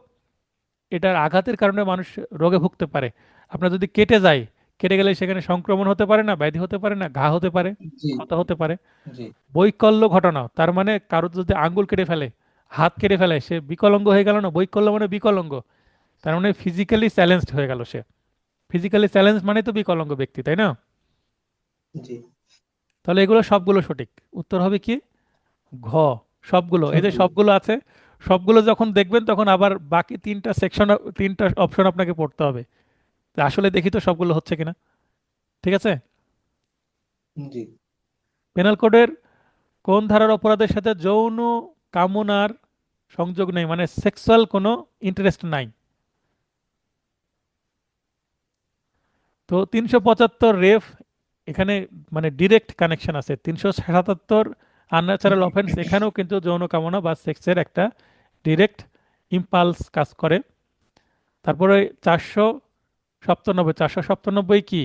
এটার আঘাতের কারণে মানুষ রোগে ভুগতে পারে। আপনার যদি কেটে যায়, কেটে গেলে সেখানে সংক্রমণ হতে পারে না, ব্যাধি হতে পারে না, ঘা হতে পারে, জি ক্ষত হতে পারে। জি বৈকল্য ঘটনা, তার মানে কারো যদি আঙ্গুল কেটে ফেলে, হাত কেটে ফেলে, সে বিকলাঙ্গ হয়ে গেল না? বৈকল্য মানে বিকলাঙ্গ, তার মানে ফিজিক্যালি চ্যালেঞ্জড হয়ে গেল সে। ফিজিক্যালি চ্যালেঞ্জ মানে তো বিকলাঙ্গ ব্যক্তি, তাই না? জি। তাহলে এগুলো সবগুলো সঠিক। উত্তর হবে কি? ঘ, সবগুলো। এই যে সবগুলো। সবগুলো আছে, সবগুলো যখন দেখবেন তখন আবার বাকি তিনটা সেকশন, তিনটা অপশন আপনাকে পড়তে হবে, যে আসলে দেখি তো সবগুলো হচ্ছে কিনা। ঠিক আছে। জি পেনাল কোডের কোন ধারার অপরাধের সাথে যৌন কামনার সংযোগ নেই, মানে সেক্সুয়াল কোনো ইন্টারেস্ট নাই? তো 375 রেফ, এখানে মানে ডিরেক্ট কানেকশন আছে। 377 আনন্যাচারাল অফেন্স, এখানেও কিন্তু যৌন কামনা বা সেক্সের একটা ডিরেক্ট ইম্পালস কাজ করে। তারপরে 497 কি?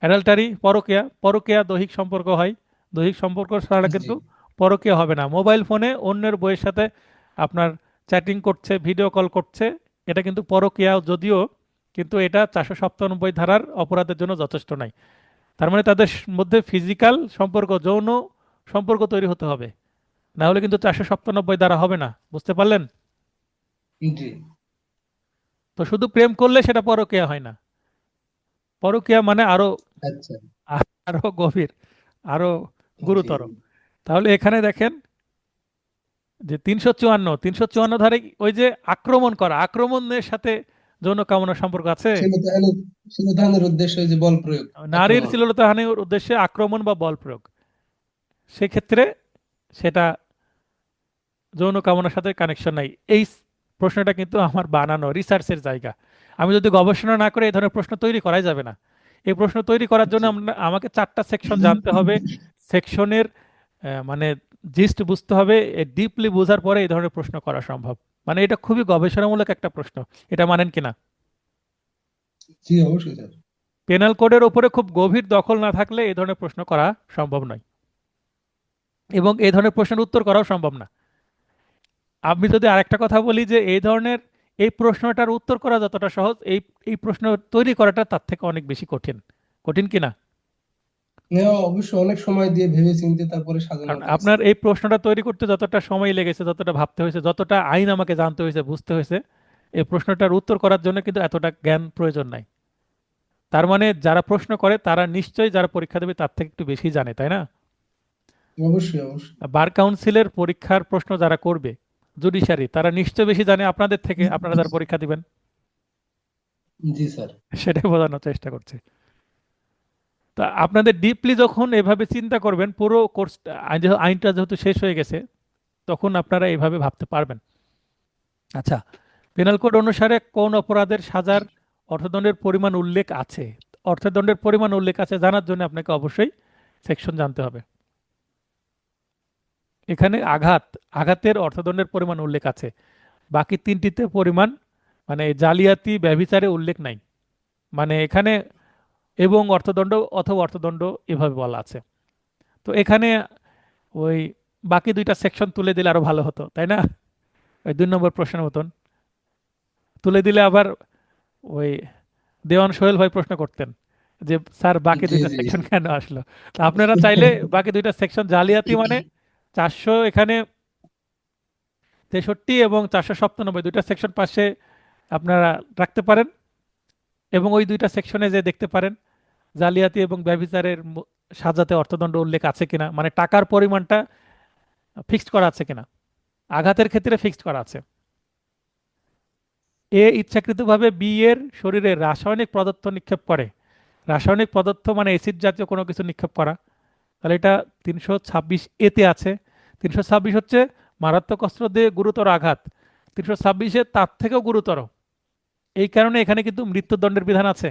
অ্যাডাল্টারি, পরকীয়া, পরকীয়া দৈহিক সম্পর্ক হয়, দৈহিক সম্পর্ক ছাড়া জি কিন্তু পরকীয়া হবে না। মোবাইল ফোনে অন্যের বইয়ের সাথে আপনার চ্যাটিং করছে, ভিডিও কল করছে, এটা কিন্তু পরকীয়া যদিও, কিন্তু এটা 497 ধারার অপরাধের জন্য যথেষ্ট নাই। তার মানে তাদের মধ্যে ফিজিক্যাল সম্পর্ক, যৌন সম্পর্ক তৈরি হতে হবে, না হলে কিন্তু 497 দ্বারা হবে না। বুঝতে পারলেন? জি। তো শুধু প্রেম করলে সেটা পরকীয়া হয় না। পরকীয়া মানে আরো, আচ্ছা। আরো গভীর, আরো জি গুরুতর। তাহলে এখানে দেখেন যে 354 ধারে ওই যে আক্রমণ করা, আক্রমণের সাথে যৌন কামনার সম্পর্ক আছে। শ্লীলতাহানি, শ্লীলতাহানির উদ্দেশ্যে যে বল প্রয়োগ, নারীর আক্রমণ। শ্লীলতাহানির উদ্দেশ্যে আক্রমণ বা বল প্রয়োগ, সেক্ষেত্রে সেটা যৌন কামনার সাথে কানেকশন নাই। এই প্রশ্নটা কিন্তু আমার বানানো রিসার্চের জায়গা। আমি যদি গবেষণা না করে এই ধরনের প্রশ্ন তৈরি করাই যাবে না। এই প্রশ্ন তৈরি করার জন্য জি আমাকে 4টা সেকশন জানতে হবে, সেকশনের মানে জিস্ট বুঝতে হবে, ডিপলি বোঝার পরে এই ধরনের প্রশ্ন করা সম্ভব। মানে এটা খুবই গবেষণামূলক একটা প্রশ্ন, এটা মানেন কিনা? জি অবশ্যই স্যার। পেনাল কোডের ওপরে খুব গভীর দখল না থাকলে এই ধরনের প্রশ্ন করা সম্ভব নয়, এবং এই ধরনের প্রশ্নের উত্তর করাও সম্ভব না। আমি যদি আরেকটা কথা বলি যে এই ধরনের, এই প্রশ্নটার উত্তর করা যতটা সহজ, এই এই প্রশ্ন তৈরি করাটা তার থেকে অনেক বেশি কঠিন। কঠিন কিনা? হ্যাঁ, অবশ্যই অনেক সময় দিয়ে ভেবে চিন্তে তারপরে কারণ সাজানো যায় আপনার স্যার। এই প্রশ্নটা তৈরি করতে যতটা সময় লেগেছে, যতটা ভাবতে হয়েছে, যতটা আইন আমাকে জানতে হয়েছে, বুঝতে হয়েছে, এই প্রশ্নটার উত্তর করার জন্য কিন্তু এতটা জ্ঞান প্রয়োজন নাই। তার মানে যারা প্রশ্ন করে তারা নিশ্চয়ই যারা পরীক্ষা দেবে তার থেকে একটু বেশি জানে, তাই না? অবশ্যই অবশ্যই। বার কাউন্সিলের পরীক্ষার প্রশ্ন যারা করবে, জুডিশিয়ারি, তারা নিশ্চয়ই বেশি জানে আপনাদের থেকে, আপনারা যারা পরীক্ষা দিবেন। জি স্যার। সেটাই বোঝানোর চেষ্টা করছি। তা আপনাদের ডিপলি যখন এভাবে চিন্তা করবেন, পুরো কোর্স আইনটা যেহেতু শেষ হয়ে গেছে, তখন আপনারা এইভাবে ভাবতে পারবেন। আচ্ছা, পেনাল কোড অনুসারে কোন অপরাধের সাজার অর্থদণ্ডের পরিমাণ উল্লেখ আছে? অর্থদণ্ডের পরিমাণ উল্লেখ আছে জানার জন্য আপনাকে অবশ্যই সেকশন জানতে হবে। এখানে আঘাতের অর্থদণ্ডের পরিমাণ উল্লেখ আছে, বাকি তিনটিতে পরিমাণ মানে জালিয়াতি ব্যভিচারে উল্লেখ নাই। মানে এখানে এবং অর্থদণ্ড অথবা অর্থদণ্ড এভাবে বলা আছে। তো এখানে ওই বাকি দুইটা সেকশন তুলে দিলে আরো ভালো হতো, তাই না? ওই 2 নম্বর প্রশ্নের মতন তুলে দিলে আবার ওই দেওয়ান সোহেল ভাই প্রশ্ন করতেন যে স্যার বাকি জি দুইটা জি। সেকশন কেন আসলো। তো আপনারা চাইলে বাকি দুইটা সেকশন জালিয়াতি মানে 400 এখানে 63 এবং 497 দুইটা সেকশন পাশে আপনারা রাখতে পারেন, এবং ওই দুইটা সেকশনে যে দেখতে পারেন জালিয়াতি এবং ব্যভিচারের সাজাতে অর্থদণ্ড উল্লেখ আছে কিনা, মানে টাকার পরিমাণটা ফিক্সড করা আছে কিনা। আঘাতের ক্ষেত্রে ফিক্সড করা আছে। এ ইচ্ছাকৃতভাবে বি এর শরীরে রাসায়নিক পদার্থ নিক্ষেপ করে। রাসায়নিক পদার্থ মানে অ্যাসিড জাতীয় কোনো কিছু নিক্ষেপ করা, তাহলে এটা 326 এতে আছে। 326 হচ্ছে মারাত্মক অস্ত্র দিয়ে গুরুতর আঘাত, 326-এ তার থেকেও গুরুতর। এই কারণে এখানে কিন্তু মৃত্যুদণ্ডের বিধান আছে।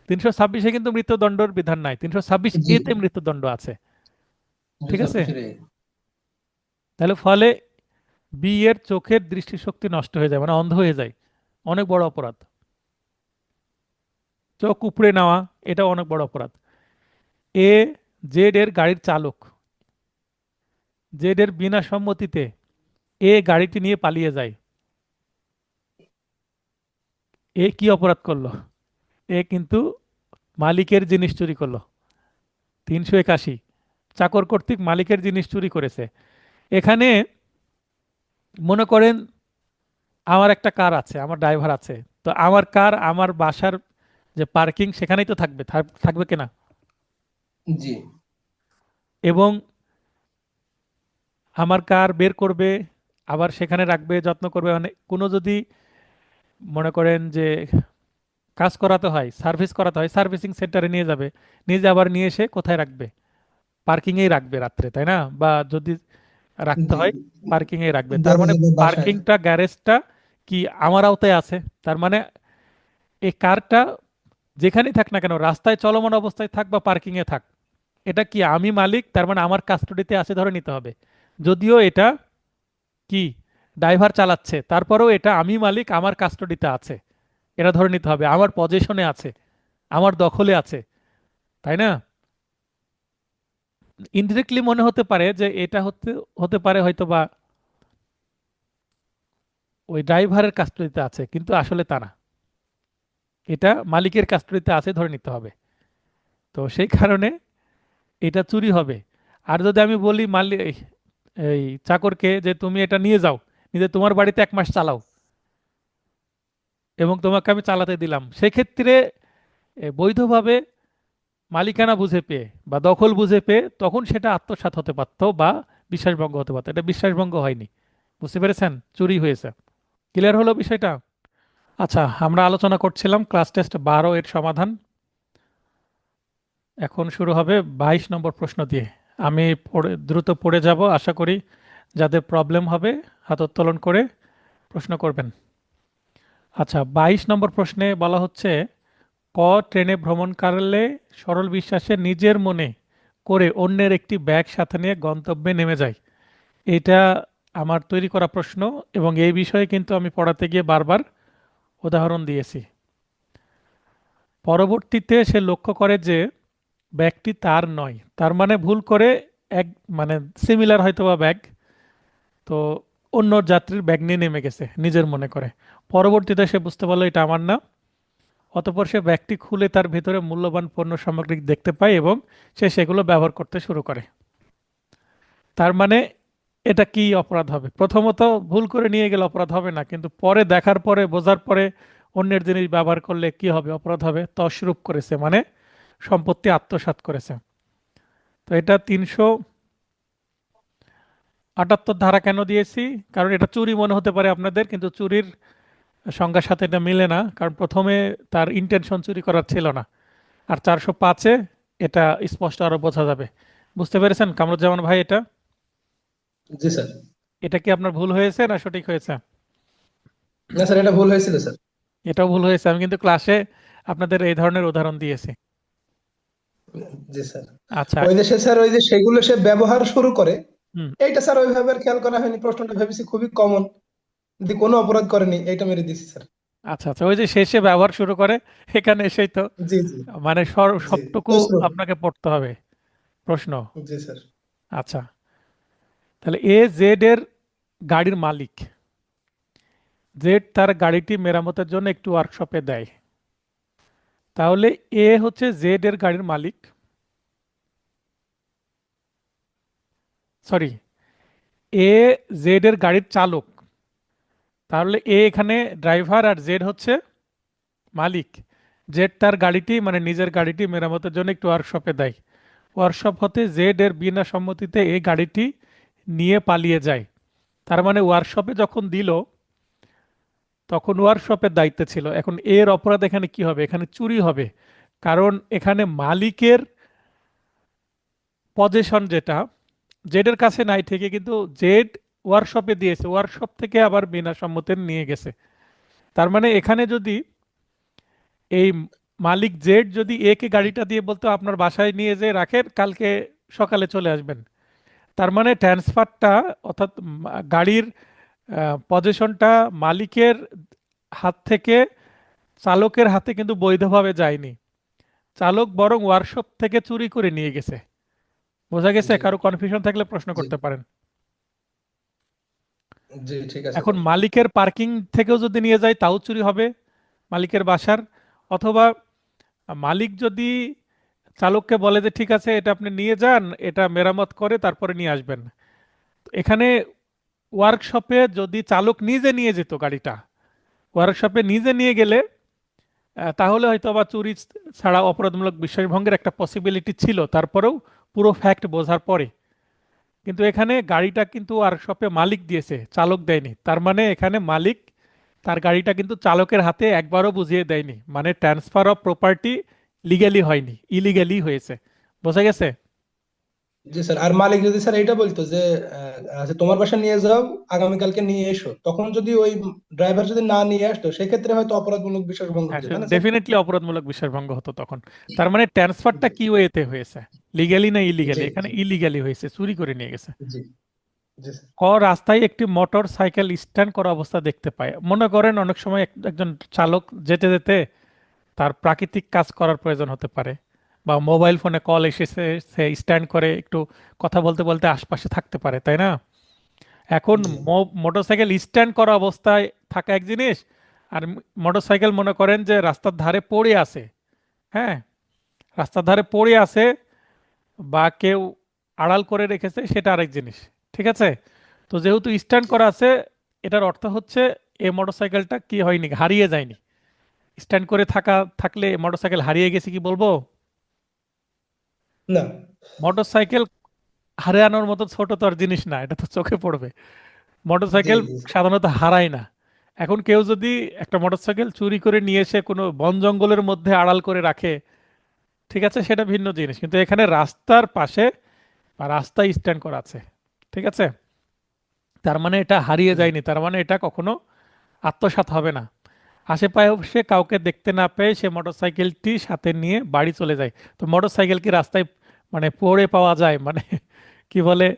326-এ কিন্তু মৃত্যুদণ্ডের বিধান নাই, 326 জি। এতে মৃত্যুদণ্ড আছে। ঠিক আছে, 326 এ। তাহলে ফলে বি এর চোখের দৃষ্টিশক্তি নষ্ট হয়ে যায়, মানে অন্ধ হয়ে যায়। অনেক বড় অপরাধ। চোখ উপড়ে নেওয়া, এটা অনেক বড় অপরাধ। এ জেড এর গাড়ির চালক, জেড এর বিনা সম্মতিতে এ গাড়িটি নিয়ে পালিয়ে যায়। এ কি অপরাধ করলো? এ কিন্তু মালিকের জিনিস চুরি করলো। 381, চাকর কর্তৃক মালিকের জিনিস চুরি করেছে। এখানে মনে করেন আমার একটা কার আছে, আমার ড্রাইভার আছে, তো আমার কার আমার বাসার যে পার্কিং সেখানেই তো থাকবে, থাকবে কিনা? জি এবং আমার কার বের করবে, আবার সেখানে রাখবে, যত্ন করবে, মানে কোনো যদি মনে করেন যে কাজ করাতে হয়, সার্ভিস করাতে হয়, সার্ভিসিং সেন্টারে নিয়ে যাবে, নিয়ে যে আবার নিয়ে এসে কোথায় রাখবে? পার্কিংয়েই রাখবে রাত্রে, তাই না? বা যদি রাখতে জি। হয় পার্কিংয়ে রাখবে, তার মানে গ্যারেজে বা বাসায়। পার্কিংটা গ্যারেজটা কি আমার আওতায় আছে। তার মানে এই কারটা যেখানেই থাক না কেন, রাস্তায় চলমান অবস্থায় থাক বা পার্কিংয়ে থাক, এটা কি আমি মালিক, তার মানে আমার কাস্টডিতে আছে ধরে নিতে হবে। যদিও এটা কি ড্রাইভার চালাচ্ছে, তারপরেও এটা আমি মালিক, আমার কাস্টডিতে আছে, এটা ধরে নিতে হবে, আমার পজেশনে আছে, আমার দখলে আছে, তাই না? ইনডিরেক্টলি মনে হতে পারে যে এটা হতে হতে পারে হয়তো বা ওই ড্রাইভারের কাস্টডিতে আছে, কিন্তু আসলে তা না, এটা মালিকের কাস্টডিতে আছে ধরে নিতে হবে। তো সেই কারণে এটা চুরি হবে। আর যদি আমি বলি মালিক এই চাকরকে যে তুমি এটা নিয়ে যাও, নিজে তোমার বাড়িতে 1 মাস চালাও, এবং তোমাকে আমি চালাতে দিলাম, সেক্ষেত্রে বৈধভাবে মালিকানা বুঝে পেয়ে বা দখল বুঝে পেয়ে তখন সেটা আত্মসাৎ হতে পারতো বা বিশ্বাসভঙ্গ হতে পারতো। এটা বিশ্বাসভঙ্গ হয়নি, বুঝতে পেরেছেন? চুরি হয়েছে। ক্লিয়ার হলো বিষয়টা? আচ্ছা, আমরা আলোচনা করছিলাম ক্লাস টেস্ট 12 এর সমাধান। এখন শুরু হবে 22 নম্বর প্রশ্ন দিয়ে। আমি দ্রুত পড়ে যাব, আশা করি যাদের প্রবলেম হবে হাত উত্তোলন করে প্রশ্ন করবেন। আচ্ছা, 22 নম্বর প্রশ্নে বলা হচ্ছে, ক ট্রেনে ভ্রমণকালে সরল বিশ্বাসে নিজের মনে করে অন্যের একটি ব্যাগ সাথে নিয়ে গন্তব্যে নেমে যায়। এটা আমার তৈরি করা প্রশ্ন, এবং এই বিষয়ে কিন্তু আমি পড়াতে গিয়ে বারবার উদাহরণ দিয়েছি। পরবর্তীতে সে লক্ষ্য করে যে ব্যাগটি তার নয়, তার মানে ভুল করে এক মানে সিমিলার হয়তো বা ব্যাগ, তো অন্য যাত্রীর ব্যাগ নিয়ে নেমে গেছে নিজের মনে করে। পরবর্তীতে সে বুঝতে পারলো এটা আমার না। অতঃপর সে ব্যাগটি খুলে তার ভেতরে মূল্যবান পণ্য সামগ্রী দেখতে পায় এবং সে সেগুলো ব্যবহার করতে শুরু করে। তার মানে এটা কি অপরাধ হবে? প্রথমত ভুল করে নিয়ে গেলে অপরাধ হবে না, কিন্তু পরে দেখার পরে বোঝার পরে অন্যের জিনিস ব্যবহার করলে কি হবে? অপরাধ হবে। তছরূপ করেছে মানে সম্পত্তি আত্মসাৎ করেছে। তো এটা 378 ধারা কেন দিয়েছি? কারণ এটা চুরি মনে হতে পারে আপনাদের, কিন্তু চুরির সংজ্ঞার সাথে এটা মিলে না, কারণ প্রথমে তার ইন্টেনশন চুরি করার ছিল না, আর 405-এ এটা স্পষ্ট আরো বোঝা যাবে। বুঝতে পেরেছেন কামরুজ্জামান ভাই? এটা জি স্যার। এটা কি আপনার ভুল হয়েছে না সঠিক হয়েছে? না স্যার, এটা ভুল হয়েছিল স্যার। এটাও ভুল হয়েছে, আমি কিন্তু ক্লাসে আপনাদের এই ধরনের উদাহরণ দিয়েছি। জি স্যার। আচ্ছা। ওই যে সে স্যার, ওই যে সেগুলো সে ব্যবহার শুরু করে, হুম। এইটা স্যার ওইভাবে আর খেয়াল করা হয়নি, প্রশ্নটা ভেবেছি খুবই কমন, যদি কোনো অপরাধ করেনি এইটা মেরে দিছি স্যার। আচ্ছা আচ্ছা, ওই যে শেষে ব্যবহার শুরু করে, এখানে এসেই তো জি জি মানে জি। সবটুকু প্রশ্ন। আপনাকে পড়তে হবে প্রশ্ন। জি স্যার। আচ্ছা, তাহলে এ জেড এর গাড়ির মালিক, জেড তার গাড়িটি মেরামতের জন্য একটু ওয়ার্কশপে দেয়, তাহলে এ হচ্ছে জেড এর গাড়ির মালিক, সরি, এ জেড এর গাড়ির চালক, তাহলে এ এখানে ড্রাইভার আর জেড হচ্ছে মালিক। জেড তার গাড়িটি মানে নিজের গাড়িটি মেরামতের জন্য একটু ওয়ার্কশপে দেয়, ওয়ার্কশপ হতে জেড এর বিনা সম্মতিতে এই গাড়িটি নিয়ে পালিয়ে যায়। তার মানে ওয়ার্কশপে যখন দিল তখন ওয়ার্কশপের দায়িত্বে ছিল, এখন এর অপরাধ এখানে কি হবে? এখানে চুরি হবে, কারণ এখানে মালিকের পজেশন যেটা জেডের কাছে নাই ঠিকই, কিন্তু জেড ওয়ার্কশপে দিয়েছে, ওয়ার্কশপ থেকে আবার বিনা সম্মতিতে নিয়ে গেছে। তার মানে এখানে যদি এই মালিক জেড যদি এ কে গাড়িটা দিয়ে বলতো আপনার বাসায় নিয়ে যেয়ে রাখেন, কালকে সকালে চলে আসবেন, তার মানে ট্রান্সফারটা অর্থাৎ গাড়ির পজিশনটা মালিকের হাত থেকে চালকের হাতে কিন্তু বৈধভাবে যায়নি, চালক বরং ওয়ার্কশপ থেকে চুরি করে নিয়ে গেছে। বোঝা গেছে? জি কারো কনফিউশন থাকলে প্রশ্ন জি করতে পারেন। জি। ঠিক আছে এখন স্যার। মালিকের পার্কিং থেকেও যদি নিয়ে যায় তাও চুরি হবে, মালিকের বাসার, অথবা মালিক যদি চালককে বলে যে ঠিক আছে এটা আপনি নিয়ে যান, এটা মেরামত করে তারপরে নিয়ে আসবেন। এখানে ওয়ার্কশপে যদি চালক নিজে নিয়ে যেত গাড়িটা, ওয়ার্কশপে নিজে নিয়ে গেলে তাহলে হয়তো আবার চুরি ছাড়া অপরাধমূলক বিশ্বাসভঙ্গের একটা পসিবিলিটি ছিল, তারপরেও পুরো ফ্যাক্ট বোঝার পরে। কিন্তু এখানে গাড়িটা কিন্তু ওয়ার্কশপে মালিক দিয়েছে, চালক দেয়নি, তার মানে এখানে মালিক তার গাড়িটা কিন্তু চালকের হাতে একবারও বুঝিয়ে দেয়নি, মানে ট্রান্সফার অফ প্রপার্টি লিগ্যালি হয়নি, ইলিগ্যালি হয়েছে। বোঝা গেছে? জি স্যার, আর মালিক যদি স্যার এটা বলতো যে আচ্ছা তোমার বাসা নিয়ে যাও, আগামীকালকে নিয়ে এসো, তখন যদি ওই ড্রাইভার যদি না নিয়ে আসতো, সেক্ষেত্রে হয়তো অপরাধমূলক বিশ্বাস ভঙ্গ হ্যাঁ, হতো, তাই না স্যার? ডেফিনেটলি অপরাধমূলক বিশ্বাসভঙ্গ হতো তখন। তার মানে ট্রান্সফারটা জি কি ওয়েতে হয়েছে, লিগ্যালি না জি ইলিগ্যালি? এখানে জি ইলিগ্যালি হয়েছে, চুরি করে নিয়ে গেছে। জি জি স্যার। রাস্তায় একটি মোটর সাইকেল স্ট্যান্ড করা অবস্থা দেখতে পায়, মনে করেন অনেক সময় একজন চালক যেতে যেতে তার প্রাকৃতিক কাজ করার প্রয়োজন হতে পারে, বা মোবাইল ফোনে কল এসেছে, সে স্ট্যান্ড করে একটু কথা বলতে বলতে আশপাশে থাকতে পারে, তাই না? এখন জি মোটরসাইকেল স্ট্যান্ড করা অবস্থায় থাকা এক জিনিস, আর মোটরসাইকেল মনে করেন যে রাস্তার ধারে পড়ে আছে, হ্যাঁ, রাস্তার ধারে পড়ে আছে বা কেউ আড়াল করে রেখেছে, সেটা আরেক জিনিস। ঠিক আছে? তো যেহেতু স্ট্যান্ড করা আছে, এটার অর্থ হচ্ছে এই মোটরসাইকেলটা কি হয়নি, হারিয়ে যায়নি। স্ট্যান্ড করে থাকলে মোটরসাইকেল হারিয়ে গেছে কি বলবো? না। মোটরসাইকেল হারানোর মতো ছোট তো আর জিনিস না, এটা তো চোখে পড়বে। জি মোটরসাইকেল জি সাধারণত হারায় না। এখন কেউ যদি একটা মোটরসাইকেল চুরি করে নিয়ে এসে কোনো বন জঙ্গলের মধ্যে আড়াল করে রাখে, ঠিক আছে, সেটা ভিন্ন জিনিস, কিন্তু এখানে রাস্তার পাশে বা রাস্তায় স্ট্যান্ড করা আছে, ঠিক আছে, তার মানে এটা হারিয়ে জি যায়নি, তার মানে এটা কখনো আত্মসাৎ হবে না। আশেপাশে কাউকে দেখতে না পেয়ে সে মোটরসাইকেলটি সাথে নিয়ে বাড়ি চলে যায়। তো মোটরসাইকেল কি রাস্তায় মানে পড়ে পাওয়া যায়, মানে কি বলে,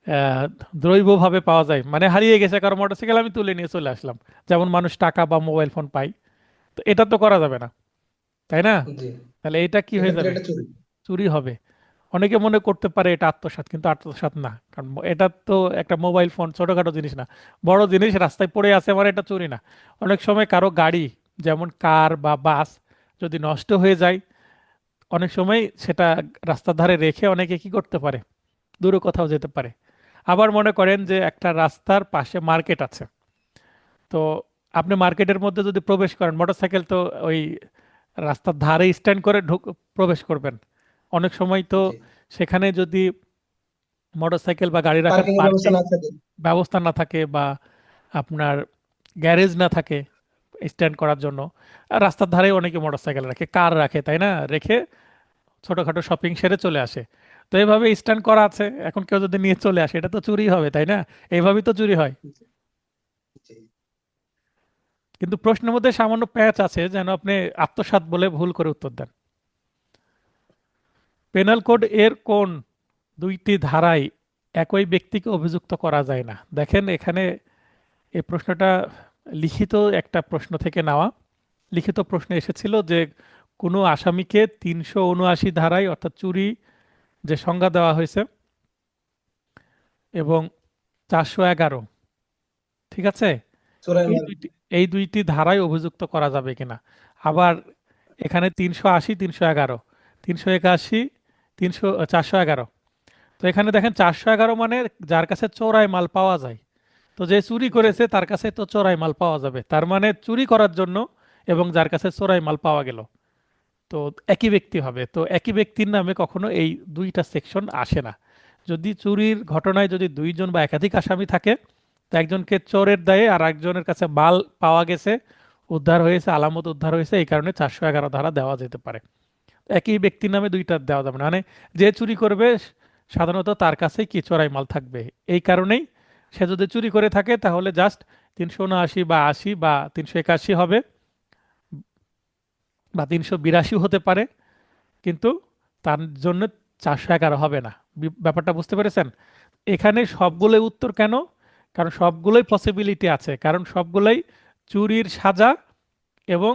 আহ দ্রৈবভাবে পাওয়া যায়, মানে হারিয়ে গেছে কারণ মোটরসাইকেল আমি তুলে নিয়ে চলে আসলাম, যেমন মানুষ টাকা বা মোবাইল ফোন পাই। তো এটা তো করা যাবে না, তাই না? জি। তাহলে এটা কি হয়ে সেক্ষেত্রে যাবে? এটা চুরি। চুরি হবে। অনেকে মনে করতে পারে এটা আত্মসাৎ, কিন্তু আত্মসাৎ না, কারণ এটা তো একটা মোবাইল ফোন ছোটখাটো জিনিস না, বড় জিনিস রাস্তায় পড়ে আছে, মানে এটা চুরি না। অনেক সময় কারো গাড়ি, যেমন কার বা বাস, যদি নষ্ট হয়ে যায়, অনেক সময় সেটা রাস্তার ধারে রেখে অনেকে কি করতে পারে, দূরে কোথাও যেতে পারে। আবার মনে করেন যে একটা রাস্তার পাশে মার্কেট আছে, তো আপনি মার্কেটের মধ্যে যদি প্রবেশ করেন, মোটরসাইকেল তো ওই রাস্তার ধারে স্ট্যান্ড করে প্রবেশ করবেন, অনেক সময় তো জি। সেখানে যদি মোটরসাইকেল বা গাড়ি রাখার পার্কিং এর ব্যবস্থা পার্কিং না থাকে। ব্যবস্থা না থাকে, বা আপনার গ্যারেজ না থাকে, স্ট্যান্ড করার জন্য। আর রাস্তার ধারে অনেকে মোটরসাইকেল রাখে, কার রাখে, তাই না, রেখে ছোটখাটো শপিং সেরে চলে আসে। তো এইভাবে স্ট্যান্ড করা আছে, এখন কেউ যদি নিয়ে চলে আসে এটা তো চুরি হবে, তাই না? এইভাবেই তো চুরি হয়। জি কিন্তু প্রশ্নের মধ্যে সামান্য প্যাচ আছে, যেন আপনি আত্মসাৎ বলে ভুল করে উত্তর দেন। পেনাল কোড এর কোন দুইটি ধারায় একই ব্যক্তিকে অভিযুক্ত করা যায় না? দেখেন এখানে এই প্রশ্নটা লিখিত একটা প্রশ্ন থেকে নেওয়া। লিখিত প্রশ্নে এসেছিল যে কোনো আসামিকে 379 ধারায় অর্থাৎ চুরি যে সংজ্ঞা দেওয়া হয়েছে এবং 411, ঠিক আছে, চোরাই এই মাল। দুইটি এই দুইটি ধারায় অভিযুক্ত করা যাবে কিনা। আবার এখানে 380, 311, 381, 411। তো এখানে দেখেন 411 মানে যার কাছে চোরাই মাল পাওয়া যায়। তো যে চুরি জি করেছে তার কাছে তো চোরাই মাল পাওয়া যাবে, তার মানে চুরি করার জন্য এবং যার কাছে চোরাই মাল পাওয়া গেল, তো একই ব্যক্তি হবে। তো একই ব্যক্তির নামে কখনো এই দুইটা সেকশন আসে না। যদি চুরির ঘটনায় যদি দুইজন বা একাধিক আসামি থাকে, তো একজনকে চোরের দায়ে আর একজনের কাছে মাল পাওয়া গেছে, উদ্ধার হয়েছে, আলামত উদ্ধার হয়েছে, এই কারণে 411 ধারা দেওয়া যেতে পারে। একই ব্যক্তির নামে দুইটা দেওয়া যাবে না, মানে যে চুরি করবে সাধারণত তার কাছেই কি চোরাই মাল থাকবে। এই কারণেই সে যদি চুরি করে থাকে তাহলে জাস্ট 379 বা 80 বা 381 হবে, বা 382 হতে পারে, কিন্তু তার জন্য 411 হবে না। ব্যাপারটা বুঝতে পেরেছেন? এখানে জি সবগুলোই উত্তর কেন? কারণ সবগুলোই পসিবিলিটি আছে, কারণ সবগুলোই চুরির সাজা এবং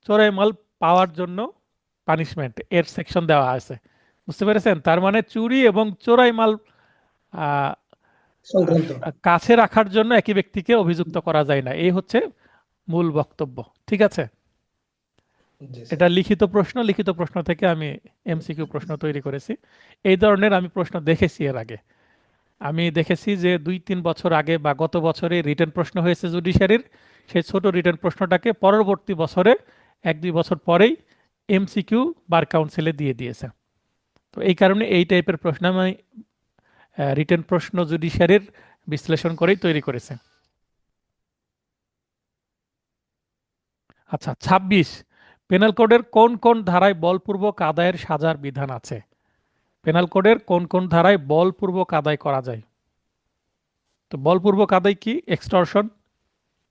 চোরাই মাল পাওয়ার জন্য পানিশমেন্ট এর সেকশন দেওয়া আছে। বুঝতে পেরেছেন? তার মানে চুরি এবং চোরাই মাল আহ, সংক্রান্ত। কাছে রাখার জন্য একই ব্যক্তিকে অভিযুক্ত করা যায় না, এই হচ্ছে মূল বক্তব্য। ঠিক আছে, জি এটা স্যার। লিখিত প্রশ্ন, লিখিত প্রশ্ন থেকে আমি এমসিকিউ প্রশ্ন তৈরি করেছি। এই ধরনের আমি প্রশ্ন দেখেছি এর আগে। আমি দেখেছি যে 2-3 বছর আগে বা গত বছরে রিটেন প্রশ্ন হয়েছে জুডিশিয়ারির, সেই ছোট রিটেন প্রশ্নটাকে পরবর্তী বছরে 1-2 বছর পরেই এমসিকিউ বার কাউন্সিলে দিয়ে দিয়েছে। তো এই কারণে এই টাইপের প্রশ্ন আমি রিটেন প্রশ্ন জুডিশিয়ারির বিশ্লেষণ করেই তৈরি করেছে। আচ্ছা, 26, পেনাল কোডের কোন কোন ধারায় বলপূর্বক আদায়ের সাজার বিধান আছে? পেনাল কোডের কোন কোন ধারায় বলপূর্বক আদায় করা যায়? তো বলপূর্বক আদায় কি? এক্সটর্শন।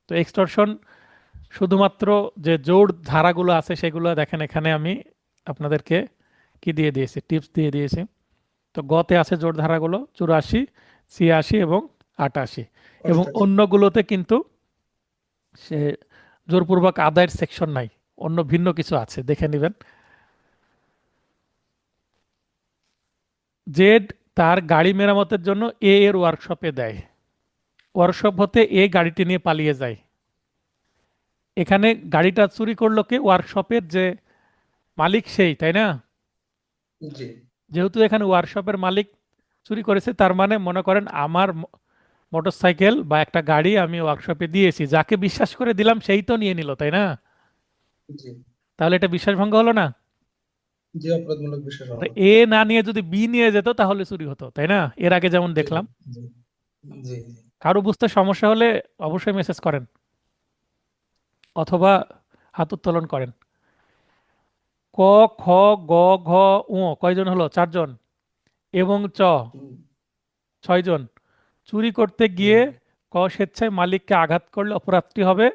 তো এক্সটর্শন শুধুমাত্র যে জোর ধারাগুলো আছে সেগুলো দেখেন, এখানে আমি আপনাদেরকে কি দিয়ে দিয়েছি, টিপস দিয়ে দিয়েছি। তো গতে আছে জোর ধারাগুলো 84, 86 এবং 88, এবং অষ্টাশি। অন্যগুলোতে কিন্তু সে জোরপূর্বক আদায়ের সেকশন নাই, অন্য ভিন্ন কিছু আছে, দেখে নেবেন। জেড তার গাড়ি মেরামতের জন্য এ এর ওয়ার্কশপে দেয়, ওয়ার্কশপ হতে এ গাড়িটি নিয়ে পালিয়ে যায়। এখানে গাড়িটা চুরি করলো কে? ওয়ার্কশপের যে মালিক সেই, তাই না? জি যেহেতু এখানে ওয়ার্কশপের মালিক চুরি করেছে, তার মানে মনে করেন আমার মোটরসাইকেল বা একটা গাড়ি আমি ওয়ার্কশপে দিয়েছি, যাকে বিশ্বাস করে দিলাম সেই তো নিয়ে নিল, তাই না? জি তাহলে এটা বিশ্বাসভঙ্গ হলো না? জি অপরাধমূলক বিষয় তো সহ। এ না নিয়ে যদি বি নিয়ে যেত তাহলে চুরি হতো, তাই না? এর আগে যেমন জি দেখলাম। জি জি কারো বুঝতে সমস্যা হলে অবশ্যই মেসেজ করেন অথবা হাত উত্তোলন করেন। ক, খ, গ, ঘ, উ কয়জন হলো? 4 জন। এবং চ, জি 6 জন। চুরি করতে জি গিয়ে ক স্বেচ্ছায় মালিককে আঘাত করলে অপরাধটি হবে।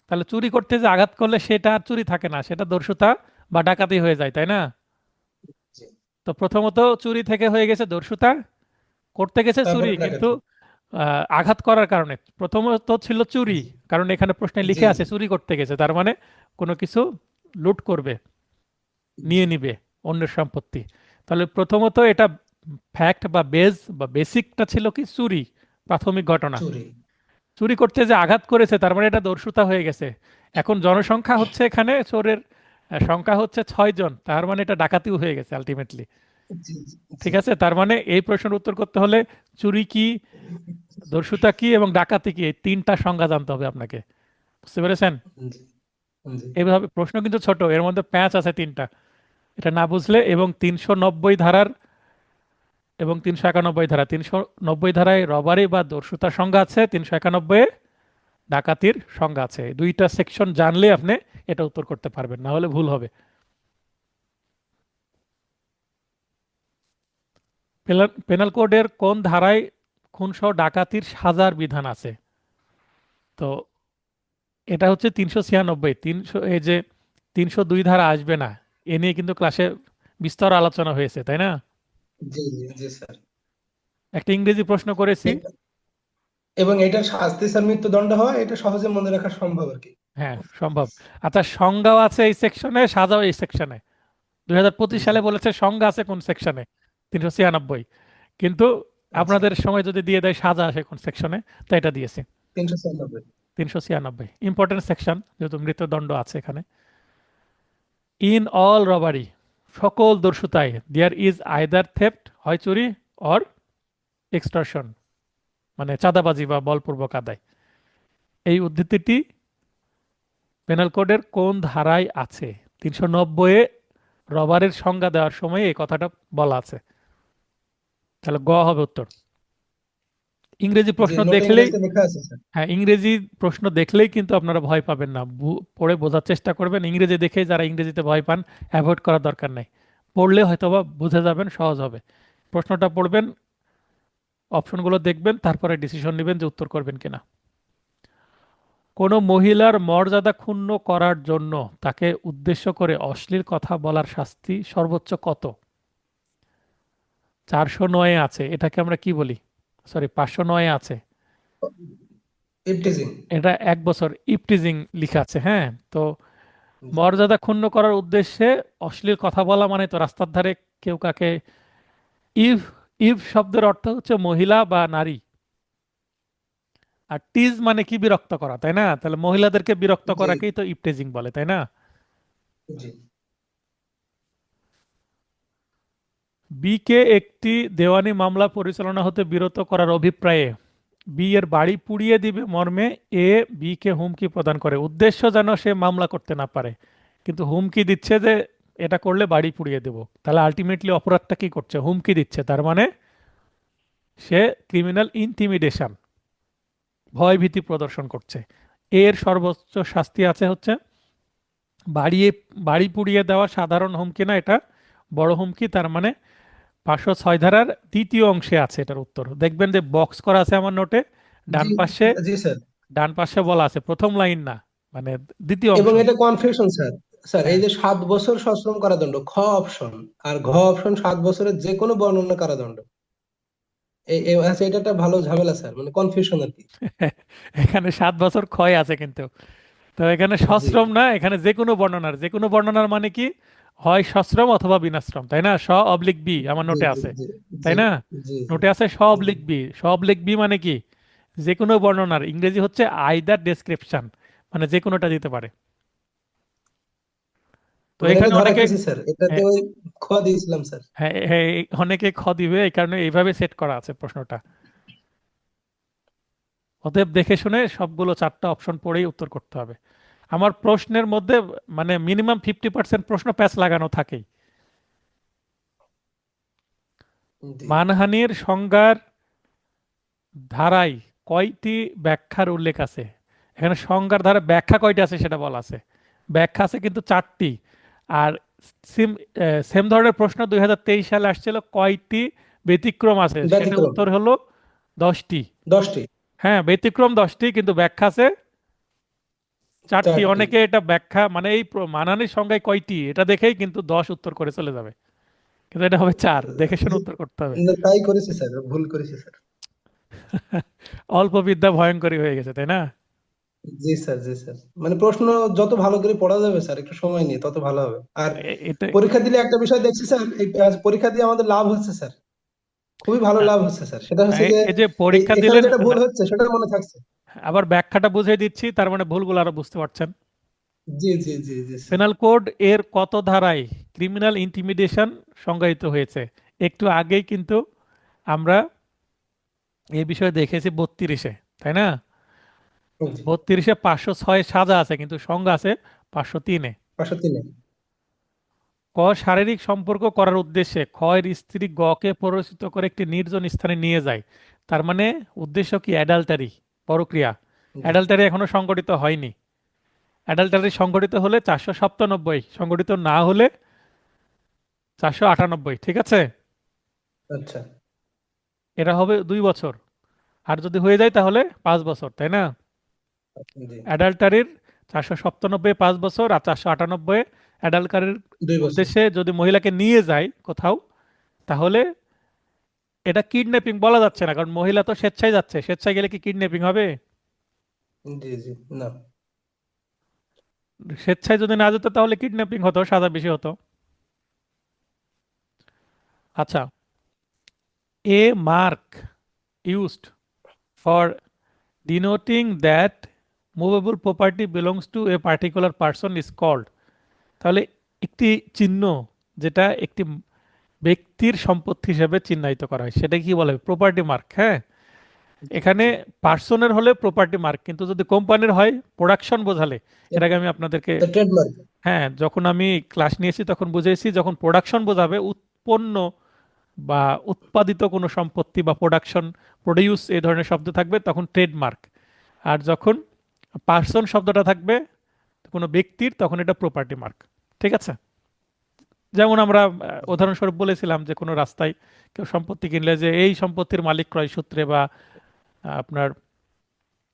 তাহলে চুরি করতে যে আঘাত করলে সেটা আর চুরি থাকে না, সেটা দর্শুতা বা ডাকাতি হয়ে যায়, তাই না? জি। তো প্রথমত চুরি থেকে হয়ে গেছে দর্শুতা, করতে গেছে চুরি তারপরে কিন্তু ডাকাতি। আঘাত করার কারণে। প্রথমত ছিল চুরি, জি কারণ এখানে প্রশ্নে জি লিখে আছে জি চুরি করতে গেছে, তার মানে কোনো কিছু লুট করবে, নিয়ে জি নিবে অন্যের সম্পত্তি। তাহলে প্রথমত এটা ফ্যাক্ট বা বেজ বা বেসিকটা ছিল কি? চুরি, প্রাথমিক ঘটনা। চুরি। চুরি করতে যে আঘাত করেছে তার মানে এটা দর্শুতা হয়ে গেছে। এখন জনসংখ্যা হচ্ছে এখানে চোরের সংখ্যা হচ্ছে 6 জন, তার মানে এটা ডাকাতিও হয়ে গেছে আলটিমেটলি। জি জি জি ঠিক আছে, তার মানে এই প্রশ্নের উত্তর করতে হলে চুরি কি, দস্যুতা কি এবং ডাকাতি কি, এই তিনটা সংজ্ঞা জানতে হবে আপনাকে। বুঝতে পেরেছেন? জি জি এইভাবে প্রশ্ন কিন্তু ছোট, এর মধ্যে প্যাঁচ আছে 3টা, এটা না বুঝলে। এবং 390 ধারার এবং 391 ধারা, 390 ধারায় রবারি বা দস্যুতার সংজ্ঞা আছে, 391-এ ডাকাতির সংজ্ঞা আছে। দুইটা সেকশন জানলে আপনি এটা উত্তর করতে পারবেন, না হলে ভুল হবে। পেনাল কোডের কোন ধারায় খুনসহ ডাকাতির সাজার বিধান আছে? তো এটা হচ্ছে 396। এই যে 302 ধারা আসবে না, এ নিয়ে কিন্তু ক্লাসে বিস্তর আলোচনা হয়েছে, তাই না? জি জি জি স্যার। একটা ইংরেজি প্রশ্ন করেছি। এ- এবং এটার শাস্তি স্যার মৃত্যুদণ্ড হয়, এটা সহজে মনে রাখা সম্ভব আর কি। হ্যাঁ, সম্ভব। আচ্ছা, সংজ্ঞাও আছে এই সেকশনে, সাজাও এই সেকশনে। 2025 জি। সালে বলেছে সংজ্ঞা আছে কোন সেকশনে, 396। কিন্তু আচ্ছা। আপনাদের সময় যদি দিয়ে দেয় সাজা আসে কোন সেকশনে, তো এটা দিয়েছে 396। 396। ইম্পর্টেন্ট সেকশন, যেহেতু মৃত্যুদণ্ড আছে এখানে। ইন অল রবারি, সকল দস্যুতায়, দেয়ার ইজ আইদার থেফট, হয় চুরি, অর এক্সটর্শন, মানে চাঁদাবাজি বা বলপূর্বক আদায়। এই উদ্ধৃতিটি পেনাল কোডের কোন ধারায় আছে? 390-এ রবারের সংজ্ঞা দেওয়ার সময় এই কথাটা বলা আছে। তাহলে গ হবে উত্তর। ইংরেজি জি, প্রশ্ন নোটে দেখলেই, ইংরেজিতে লেখা আছে স্যার। হ্যাঁ, ইংরেজি প্রশ্ন দেখলেই কিন্তু আপনারা ভয় পাবেন না, পড়ে বোঝার চেষ্টা করবেন। ইংরেজি দেখে যারা ইংরেজিতে ভয় পান, অ্যাভয়েড করার দরকার নাই। পড়লে হয়তোবা বুঝে যাবেন, সহজ হবে। প্রশ্নটা পড়বেন, অপশনগুলো দেখবেন, তারপরে ডিসিশন নেবেন যে উত্তর করবেন কিনা। কোনো মহিলার মর্যাদা ক্ষুণ্ণ করার জন্য তাকে উদ্দেশ্য করে অশ্লীল কথা বলার শাস্তি সর্বোচ্চ কত? 409-এ আছে, এটাকে আমরা কি বলি? সরি, 509-এ আছে। ইপটিজিং। এটা 1 বছর ইপটিজিং লিখা আছে, হ্যাঁ। তো মর্যাদা ক্ষুণ্ণ করার উদ্দেশ্যে অশ্লীল কথা বলা মানে তো রাস্তার ধারে কেউ কাকে, ইভ, ইভ শব্দের অর্থ হচ্ছে মহিলা বা নারী। আর টিজ মানে কি, বিরক্ত করা, তাই না? তাহলে মহিলাদেরকে বিরক্ত জি করাকেই তো ইপটিজিং বলে, তাই না? জি বি কে একটি দেওয়ানি মামলা পরিচালনা হতে বিরত করার অভিপ্রায়ে বি এর বাড়ি পুড়িয়ে দিবে মর্মে এ বি কে হুমকি প্রদান করে। উদ্দেশ্য যেন সে মামলা করতে না পারে, কিন্তু হুমকি দিচ্ছে যে এটা করলে বাড়ি পুড়িয়ে দেব। তাহলে আলটিমেটলি অপরাধটা কি করছে? হুমকি দিচ্ছে, তার মানে সে ক্রিমিনাল ইন্টিমিডেশন, ভয়ভীতি প্রদর্শন করছে। এর সর্বোচ্চ শাস্তি আছে হচ্ছে বাড়িয়ে, বাড়ি পুড়িয়ে দেওয়া সাধারণ হুমকি না, এটা বড় হুমকি। তার মানে 506 ধারার দ্বিতীয় অংশে আছে এটার উত্তর। দেখবেন যে বক্স করা আছে আমার নোটে, ডান জি পাশে, জি স্যার। ডান পাশে বলা আছে প্রথম লাইন না, মানে দ্বিতীয় অংশ। এবং এটা কনফিউশন স্যার। স্যার এই হ্যাঁ, যে 7 বছর সশ্রম কারাদণ্ড খ অপশন, আর ঘ অপশন 7 বছরের যে কোনো বর্ণনা কারাদণ্ড। আচ্ছা, এটা একটা ভালো ঝামেলা স্যার, মানে কনফিউশন আর কি। এখানে 7 বছর ক্ষয় আছে কিন্তু। তো এখানে জি সশ্রম না, এখানে যে কোনো বর্ণনার, যে কোনো বর্ণনার মানে কি, হয় সশ্রম অথবা বিনাশ্রম, তাই না? স অবলিক বি আমার জি নোটে জি আছে, জি জি তাই না? জি জি নোটে আছে স জি অবলিক বি। স অবলিক বি মানে কি, যে কোনো বর্ণনার ইংরেজি হচ্ছে আইদার ডেসক্রিপশন, মানে যে কোনোটা দিতে পারে। তো মানে এটা এখানে ধরা অনেকে, খেয়েছি স্যার, এটাতে হ্যাঁ, ওই খ দিয়েছিলাম স্যার। হ্যাঁ, হ্যাঁ, অনেকে খ দিবে, এই কারণে এইভাবে সেট করা আছে প্রশ্নটা। অতএব দেখে শুনে সবগুলো 4টা অপশন পড়েই উত্তর করতে হবে। আমার প্রশ্নের মধ্যে মানে মিনিমাম 50% প্রশ্ন প্যাচ লাগানো থাকেই। জি মানহানির সংজ্ঞার ধারায় কয়টি ব্যাখ্যার উল্লেখ আছে? এখানে সংজ্ঞার ধারা ব্যাখ্যা কয়টি আছে সেটা বলা আছে। ব্যাখ্যা আছে কিন্তু 4টি। আর সেম সেম ধরনের প্রশ্ন 2023 সালে আসছিল, কয়টি ব্যতিক্রম আছে, সেটা ব্যতিক্রম উত্তর হলো 10টি। 10টি। হ্যাঁ, ব্যতিক্রম 10টি, কিন্তু ব্যাখ্যা আছে 4টি। 4টি। অনেকে এটা ব্যাখ্যা মানে এই মানহানির সংজ্ঞায় কয়টি এটা দেখেই কিন্তু 10 উত্তর করে চলে যাবে, কিন্তু এটা হবে 4। দেখে শুনে জি, উত্তর করতে হবে। তাই করেছি স্যার, ভুল করেছি স্যার। অল্প বিদ্যা ভয়ঙ্করী হয়ে গেছে, তাই না? জি স্যার জি স্যার, মানে প্রশ্ন যত ভালো করে পড়া যাবে স্যার একটু সময় নিয়ে, তত ভালো হবে। আর এটা, পরীক্ষা দিলে একটা বিষয় দেখছি স্যার, এই পরীক্ষা দিয়ে আমাদের লাভ হচ্ছে স্যার, খুবই ভালো লাভ হচ্ছে স্যার। সেটা হচ্ছে যে এই যে পরীক্ষা এখানে দিলেন, যেটা ভুল হচ্ছে সেটা মনে থাকছে। আবার ব্যাখ্যাটা বুঝিয়ে দিচ্ছি, তার মানে ভুলগুলো আরো বুঝতে পারছেন। জি জি জি জি স্যার। পেনাল কোড এর কত ধারায় ক্রিমিনাল ইন্টিমিডেশন সংজ্ঞায়িত হয়েছে? একটু আগেই কিন্তু আমরা এই বিষয়ে দেখেছি 32-এ, তাই না? জি। 32-এ 506 সাজা আছে, কিন্তু সংজ্ঞা আছে 503-এ। 503। ক শারীরিক সম্পর্ক করার উদ্দেশ্যে খ এর স্ত্রী গ কে প্ররোচিত করে একটি নির্জন স্থানে নিয়ে যায়। তার মানে উদ্দেশ্য কি? অ্যাডাল্টারি, পরক্রিয়া। জি অ্যাডাল্টারি এখনো সংগঠিত হয়নি। অ্যাডাল্টারি সংগঠিত হলে 497, সংগঠিত না হলে 498, ঠিক আছে? আচ্ছা এটা হবে 2 বছর, আর যদি হয়ে যায় তাহলে 5 বছর, তাই না? জি অ্যাডাল্টারির 497 5 বছর, আর 498 অ্যাডাল্টারির 2 বছর উদ্দেশ্যে যদি মহিলাকে নিয়ে যায় কোথাও, তাহলে এটা কিডন্যাপিং বলা যাচ্ছে না, কারণ মহিলা তো স্বেচ্ছায় যাচ্ছে, স্বেচ্ছায় গেলে কি কিডন্যাপিং হবে? জি জি না স্বেচ্ছায় যদি না যেত তাহলে কিডন্যাপিং হতো, সাজা বেশি হতো। আচ্ছা, a mark used for denoting that movable property belongs to a particular person is called. তাহলে একটি চিহ্ন যেটা একটি ব্যক্তির সম্পত্তি হিসেবে চিহ্নিত করা হয় সেটা কি বলে? Property mark. হ্যাঁ, জি এখানে জি পার্সনের হলে প্রপার্টি মার্ক, কিন্তু যদি কোম্পানির হয় প্রোডাকশন বোঝালে, এর আগে আমি আপনাদেরকে, এটা ট্রেডমার্ক হ্যাঁ, যখন আমি ক্লাস নিয়েছি তখন বুঝেছি, যখন প্রোডাকশন বোঝাবে উৎপন্ন বা উৎপাদিত কোনো সম্পত্তি বা প্রোডাকশন, প্রডিউস, এই ধরনের শব্দ থাকবে তখন ট্রেডমার্ক। আর যখন পার্সন শব্দটা থাকবে কোনো ব্যক্তির, তখন এটা প্রপার্টি মার্ক। ঠিক আছে? যেমন আমরা উদাহরণস্বরূপ বলেছিলাম যে কোনো রাস্তায় কেউ সম্পত্তি কিনলে যে এই সম্পত্তির মালিক ক্রয় সূত্রে বা আপনার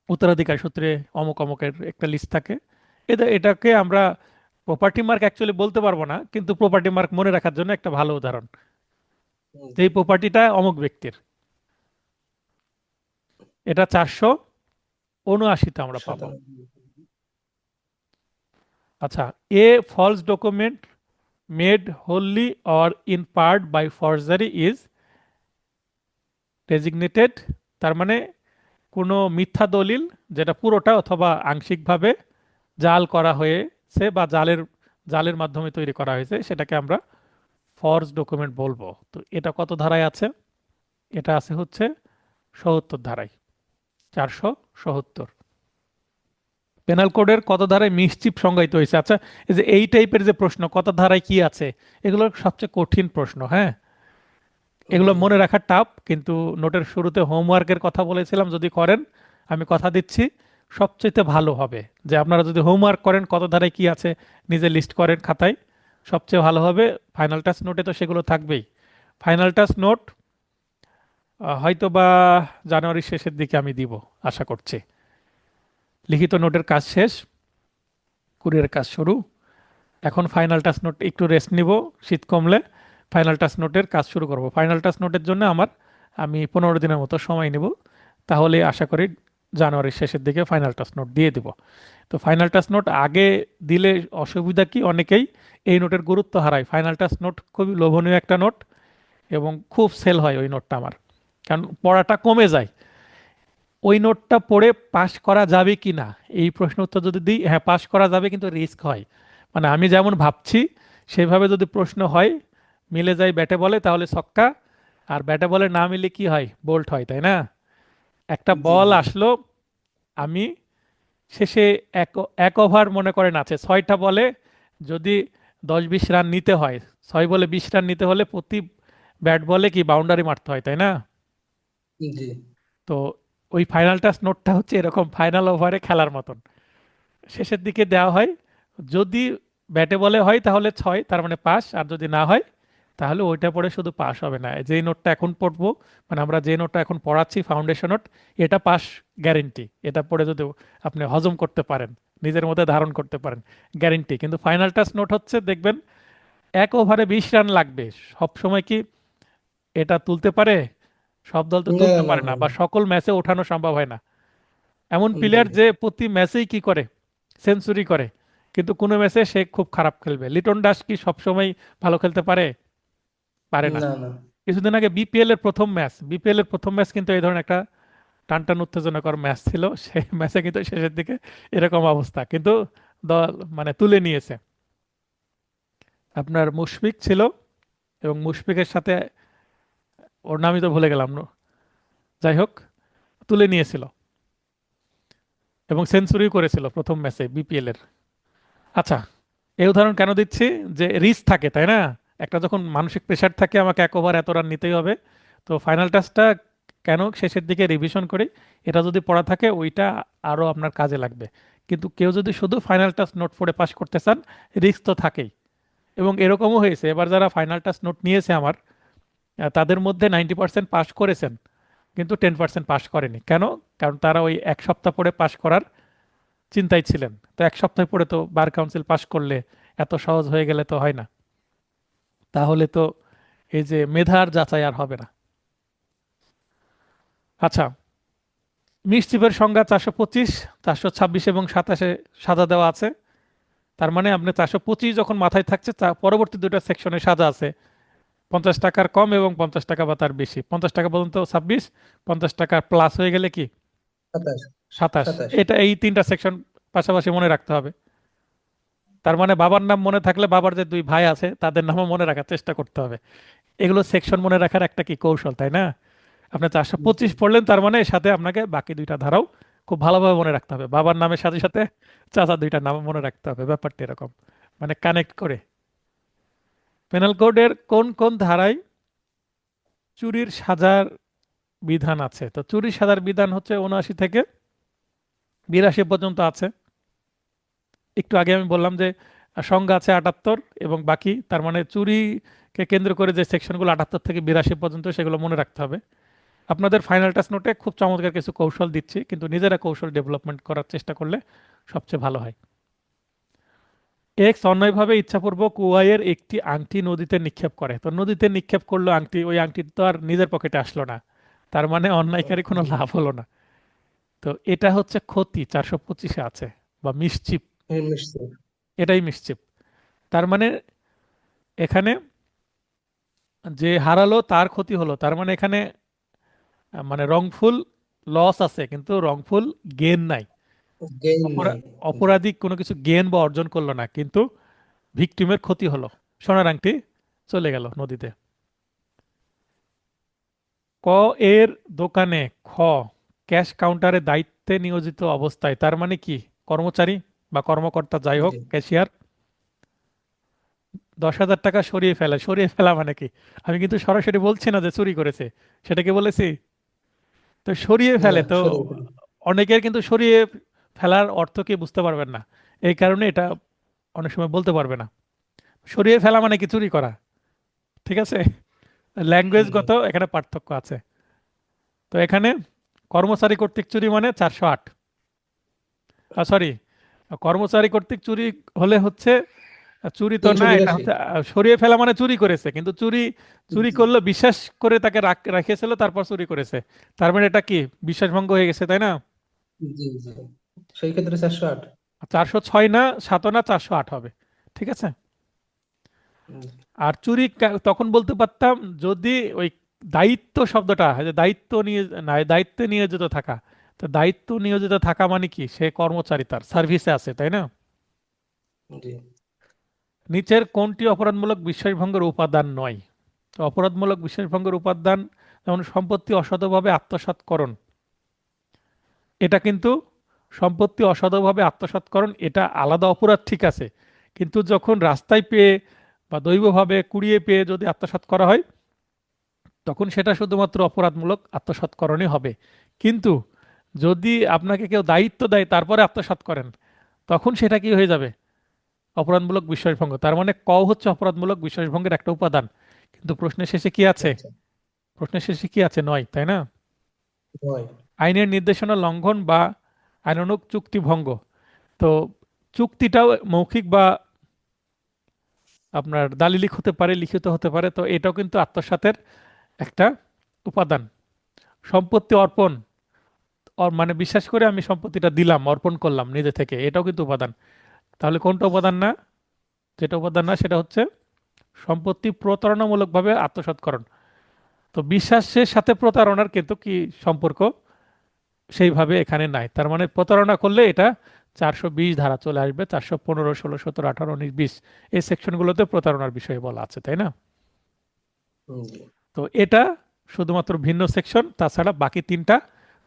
উত্তরাধিকার সূত্রে অমুক অমুকের একটা লিস্ট থাকে। এটাকে আমরা প্রপার্টি মার্ক অ্যাকচুয়ালি বলতে পারবো না, কিন্তু প্রপার্টি মার্ক মনে রাখার জন্য একটা ভালো উদাহরণ, যে এই প্রপার্টিটা অমুক ব্যক্তির। এটা 479তে আমরা পাবো। 97 আচ্ছা, a false document made wholly or in part by forgery is designated. তার মানে কোনো মিথ্যা দলিল যেটা পুরোটা অথবা আংশিকভাবে জাল করা হয়েছে বা জালের জালের মাধ্যমে তৈরি করা হয়েছে, সেটাকে আমরা ফর্জ ডকুমেন্ট বলবো। তো এটা কত ধারায় আছে? এটা আছে হচ্ছে 70 ধারায়, 470। পেনাল কোডের কত ধারায় মিসচিপ সংজ্ঞায়িত হয়েছে? আচ্ছা, এই যে এই টাইপের যে প্রশ্ন, কত ধারায় কি আছে, এগুলো সবচেয়ে কঠিন প্রশ্ন। হ্যাঁ, এগুলো জি মনে রাখা টাফ, কিন্তু নোটের শুরুতে হোমওয়ার্কের কথা বলেছিলাম, যদি করেন আমি কথা দিচ্ছি সবচেয়ে ভালো হবে। যে আপনারা যদি হোমওয়ার্ক করেন কত ধারায় কি আছে, নিজে লিস্ট করেন খাতায়, সবচেয়ে ভালো হবে। ফাইনাল টাচ নোটে তো সেগুলো থাকবেই। ফাইনাল টাচ নোট হয়তো বা জানুয়ারির শেষের দিকে আমি দিব, আশা করছি। লিখিত নোটের কাজ শেষ, কুরিয়ার কাজ শুরু। এখন ফাইনাল টাচ নোট একটু রেস্ট নিব, শীত কমলে ফাইনাল টাচ নোটের কাজ শুরু করব। ফাইনাল টাচ নোটের জন্য আমি 15 দিনের মতো সময় নেব, তাহলে আশা করি জানুয়ারির শেষের দিকে ফাইনাল টাচ নোট দিয়ে দিব। তো ফাইনাল টাচ নোট আগে দিলে অসুবিধা কি, অনেকেই এই নোটের গুরুত্ব হারায়। ফাইনাল টাচ নোট খুবই লোভনীয় একটা নোট, এবং খুব সেল হয় ওই নোটটা আমার, কারণ পড়াটা কমে যায়। ওই নোটটা পড়ে পাশ করা যাবে কি না, এই প্রশ্ন উত্তর যদি দিই, হ্যাঁ পাশ করা যাবে, কিন্তু রিস্ক হয়। মানে আমি যেমন ভাবছি সেভাবে যদি প্রশ্ন হয়, মিলে যায় ব্যাটে বলে, তাহলে ছক্কা। আর ব্যাটে বলে না মিলে কি হয়? বোল্ড হয়, তাই না? একটা জি বল জি আসলো, আমি শেষে এক এক ওভার মনে করেন আছে 6টা বলে, যদি 10-20 রান নিতে হয়, 6 বলে 20 রান নিতে হলে প্রতি ব্যাট বলে কি বাউন্ডারি মারতে হয়, তাই না? জি তো ওই ফাইনাল টাচ নোটটা হচ্ছে এরকম, ফাইনাল ওভারে খেলার মতন শেষের দিকে দেওয়া হয়। যদি ব্যাটে বলে হয় তাহলে 6, তার মানে পাস। আর যদি না হয় তাহলে ওইটা পড়ে শুধু পাস হবে না, যেই নোটটা এখন পড়বো, মানে আমরা যে নোটটা এখন পড়াচ্ছি ফাউন্ডেশন নোট, এটা পাস গ্যারেন্টি। এটা পড়ে যদি আপনি হজম করতে পারেন, নিজের মধ্যে ধারণ করতে পারেন, গ্যারেন্টি। কিন্তু ফাইনাল টাচ নোট হচ্ছে দেখবেন 1 ওভারে 20 রান লাগবে, সব সময় কি এটা তুলতে পারে? সব দল তো না তুলতে না পারে না, না বা সকল ম্যাচে ওঠানো সম্ভব হয় না। এমন জি প্লেয়ার যে প্রতি ম্যাচেই কি করে, সেঞ্চুরি করে, কিন্তু কোনো ম্যাচে সে খুব খারাপ খেলবে। লিটন দাস কি সবসময় ভালো খেলতে পারে? পারে না। না না কিছুদিন আগে বিপিএল এর প্রথম ম্যাচ কিন্তু এই ধরনের একটা টানটান উত্তেজনাকর ম্যাচ ছিল, সেই ম্যাচে কিন্তু শেষের দিকে এরকম অবস্থা, কিন্তু দল মানে তুলে নিয়েছে। আপনার মুশফিক ছিল, এবং মুশফিকের সাথে ওর নামই তো ভুলে গেলাম, যাই হোক, তুলে নিয়েছিল এবং সেঞ্চুরি করেছিল প্রথম ম্যাচে বিপিএল এর। আচ্ছা, এই উদাহরণ কেন দিচ্ছি? যে রিস্ক থাকে, তাই না? একটা যখন মানসিক প্রেশার থাকে, আমাকে 1 ওভার এত রান নিতেই হবে, তো ফাইনাল টাচটা কেন শেষের দিকে রিভিশন করি, এটা যদি পড়া থাকে ওইটা আরও আপনার কাজে লাগবে। কিন্তু কেউ যদি শুধু ফাইনাল টাস্ক নোট পড়ে পাস করতে চান, রিস্ক তো থাকেই। এবং এরকমও হয়েছে, এবার যারা ফাইনাল টাস্ক নোট নিয়েছে আমার, তাদের মধ্যে 90% পাস করেছেন, কিন্তু 10% পাস করেনি। কেন? কারণ তারা ওই এক সপ্তাহ পরে পাস করার চিন্তায় ছিলেন। তো এক সপ্তাহ পরে তো বার কাউন্সিল পাস করলে এত সহজ হয়ে গেলে তো হয় না। তাহলে তো এই যে মেধার যাচাই আর হবে না। আচ্ছা, মিসচিপের সংজ্ঞা 425, 426 এবং 27-এ সাজা দেওয়া আছে। তার মানে আপনি 425 যখন মাথায় থাকছে, পরবর্তী দুটো সেকশনে সাজা আছে 50 টাকার কম এবং 50 টাকা বা তার বেশি। 50 টাকা পর্যন্ত 26, 50 টাকা প্লাস হয়ে গেলে কি 27, 27। 27। এটা এই তিনটা সেকশন পাশাপাশি মনে রাখতে হবে। তার মানে বাবার নাম মনে থাকলে বাবার যে দুই ভাই আছে তাদের নামও মনে রাখার চেষ্টা করতে হবে। এগুলো সেকশন মনে রাখার একটা কি কৌশল, তাই না? আপনি 425 পড়লেন, তার মানে এর সাথে আপনাকে বাকি দুইটা ধারাও খুব ভালোভাবে মনে রাখতে হবে। বাবার নামের সাথে সাথে চাচা দুইটা নাম মনে রাখতে হবে, ব্যাপারটা এরকম, মানে কানেক্ট করে। পেনাল কোডের কোন কোন ধারায় চুরির সাজার বিধান আছে? তো চুরির সাজার বিধান হচ্ছে 79 থেকে 82 পর্যন্ত আছে। একটু আগে আমি বললাম যে সংজ্ঞা আছে 78 এবং বাকি, তার মানে চুরিকে কেন্দ্র করে যে সেকশনগুলো 78 থেকে 82 পর্যন্ত, সেগুলো মনে রাখতে হবে। আপনাদের ফাইনাল টাস্ক নোটে খুব চমৎকার কিছু কৌশল দিচ্ছি, কিন্তু নিজেরা কৌশল ডেভেলপমেন্ট করার চেষ্টা করলে সবচেয়ে ভালো হয়। এক্স অন্যায়ভাবে ইচ্ছাপূর্বক ওয়াই এর একটি আংটি নদীতে নিক্ষেপ করে। তো নদীতে নিক্ষেপ করলো আংটি, ওই আংটি তো আর নিজের পকেটে আসলো না, তার মানে অন্যায়কারী কোনো লাভ হলো না। তো এটা হচ্ছে ক্ষতি, 425-এ আছে, বা মিসচিপ, নিশ্চয়ই। এটাই মিসচিপ। তার মানে এখানে যে হারালো তার ক্ষতি হলো, তার মানে এখানে মানে রংফুল লস আছে কিন্তু রংফুল গেন নাই। গেইন নাই। জি। অপরাধী কোনো কিছু গেন বা অর্জন করলো না, কিন্তু ভিকটিমের ক্ষতি হলো, সোনার আংটি চলে গেল নদীতে। ক এর দোকানে খ ক্যাশ কাউন্টারে দায়িত্বে নিয়োজিত অবস্থায়, তার মানে কি কর্মচারী বা কর্মকর্তা, যাই হোক জি। ক্যাশিয়ার, 10,000 টাকা সরিয়ে ফেলা। সরিয়ে ফেলা মানে কি? আমি কিন্তু সরাসরি বলছি না যে চুরি করেছে, সেটাকে বলেছি। তো সরিয়ে না, ফেলে তো, সরিয়ে ফেলি। অনেকের কিন্তু সরিয়ে ফেলার অর্থ কি বুঝতে পারবেন না, এই কারণে এটা অনেক সময় বলতে পারবে না। সরিয়ে ফেলা মানে কি চুরি করা, ঠিক আছে? জি। ল্যাঙ্গুয়েজগত এখানে পার্থক্য আছে। তো এখানে কর্মচারী কর্তৃক চুরি মানে 408, সরি, কর্মচারী কর্তৃক চুরি হলে হচ্ছে চুরি তো তিনশো না, এটা বিরাশি হচ্ছে সরিয়ে ফেলা মানে চুরি করেছে, কিন্তু চুরি চুরি জি। করলো বিশ্বাস করে তাকে রেখেছিল, তারপর চুরি করেছে, তার মানে এটা কি বিশ্বাসভঙ্গ হয়ে গেছে, তাই না? জি। জি। সেই ক্ষেত্রে 408। 406 না, 7 না, 408 হবে, ঠিক আছে? আর চুরি তখন বলতে পারতাম যদি ওই দায়িত্ব শব্দটা, যে দায়িত্ব নিয়ে, না দায়িত্বে নিয়োজিত থাকা। তো দায়িত্ব নিয়োজিত থাকা মানে কি সে কর্মচারী, তার সার্ভিসে আছে, তাই না? জি। নিচের কোনটি অপরাধমূলক বিশ্বাসভঙ্গের উপাদান নয়? তো অপরাধমূলক বিশ্বাসভঙ্গের উপাদান যেমন সম্পত্তি অসৎভাবে আত্মসাৎকরণ, এটা কিন্তু সম্পত্তি অসৎভাবে আত্মসাৎকরণ এটা আলাদা অপরাধ, ঠিক আছে, কিন্তু যখন রাস্তায় পেয়ে বা দৈবভাবে কুড়িয়ে পেয়ে যদি আত্মসাৎ করা হয়, তখন সেটা শুধুমাত্র অপরাধমূলক আত্মসাৎকরণই হবে। কিন্তু যদি আপনাকে কেউ দায়িত্ব দেয় তারপরে আত্মসাৎ করেন, তখন সেটা কি হয়ে যাবে? অপরাধমূলক বিশ্বাসভঙ্গ। তার মানে ক হচ্ছে অপরাধমূলক বিশ্বাসভঙ্গের একটা উপাদান। কিন্তু প্রশ্নের শেষে কি আছে? আচ্ছা। প্রশ্নের শেষে কি আছে? নয়, তাই না? নয়। আইনের নির্দেশনা লঙ্ঘন বা আইনানুগ চুক্তি ভঙ্গ। তো চুক্তিটাও মৌখিক বা আপনার দালিলিক হতে পারে, লিখিত হতে পারে, তো এটাও কিন্তু আত্মসাতের একটা উপাদান। সম্পত্তি অর্পণ, মানে বিশ্বাস করে আমি সম্পত্তিটা দিলাম, অর্পণ করলাম নিজে থেকে, এটাও কিন্তু উপাদান। তাহলে কোনটা উপাদান না? যেটা উপাদান না সেটা হচ্ছে সম্পত্তি প্রতারণামূলকভাবে আত্মসাৎকরণ। তো বিশ্বাসের সাথে প্রতারণার কিন্তু কি সম্পর্ক, সেইভাবে এখানে নাই। তার মানে প্রতারণা করলে এটা 420 ধারা চলে আসবে, 415, 16, 17, 18, 19, 20 এই সেকশনগুলোতে প্রতারণার বিষয়ে বলা আছে, তাই না? জি। তো এটা শুধুমাত্র ভিন্ন সেকশন, তাছাড়া বাকি তিনটা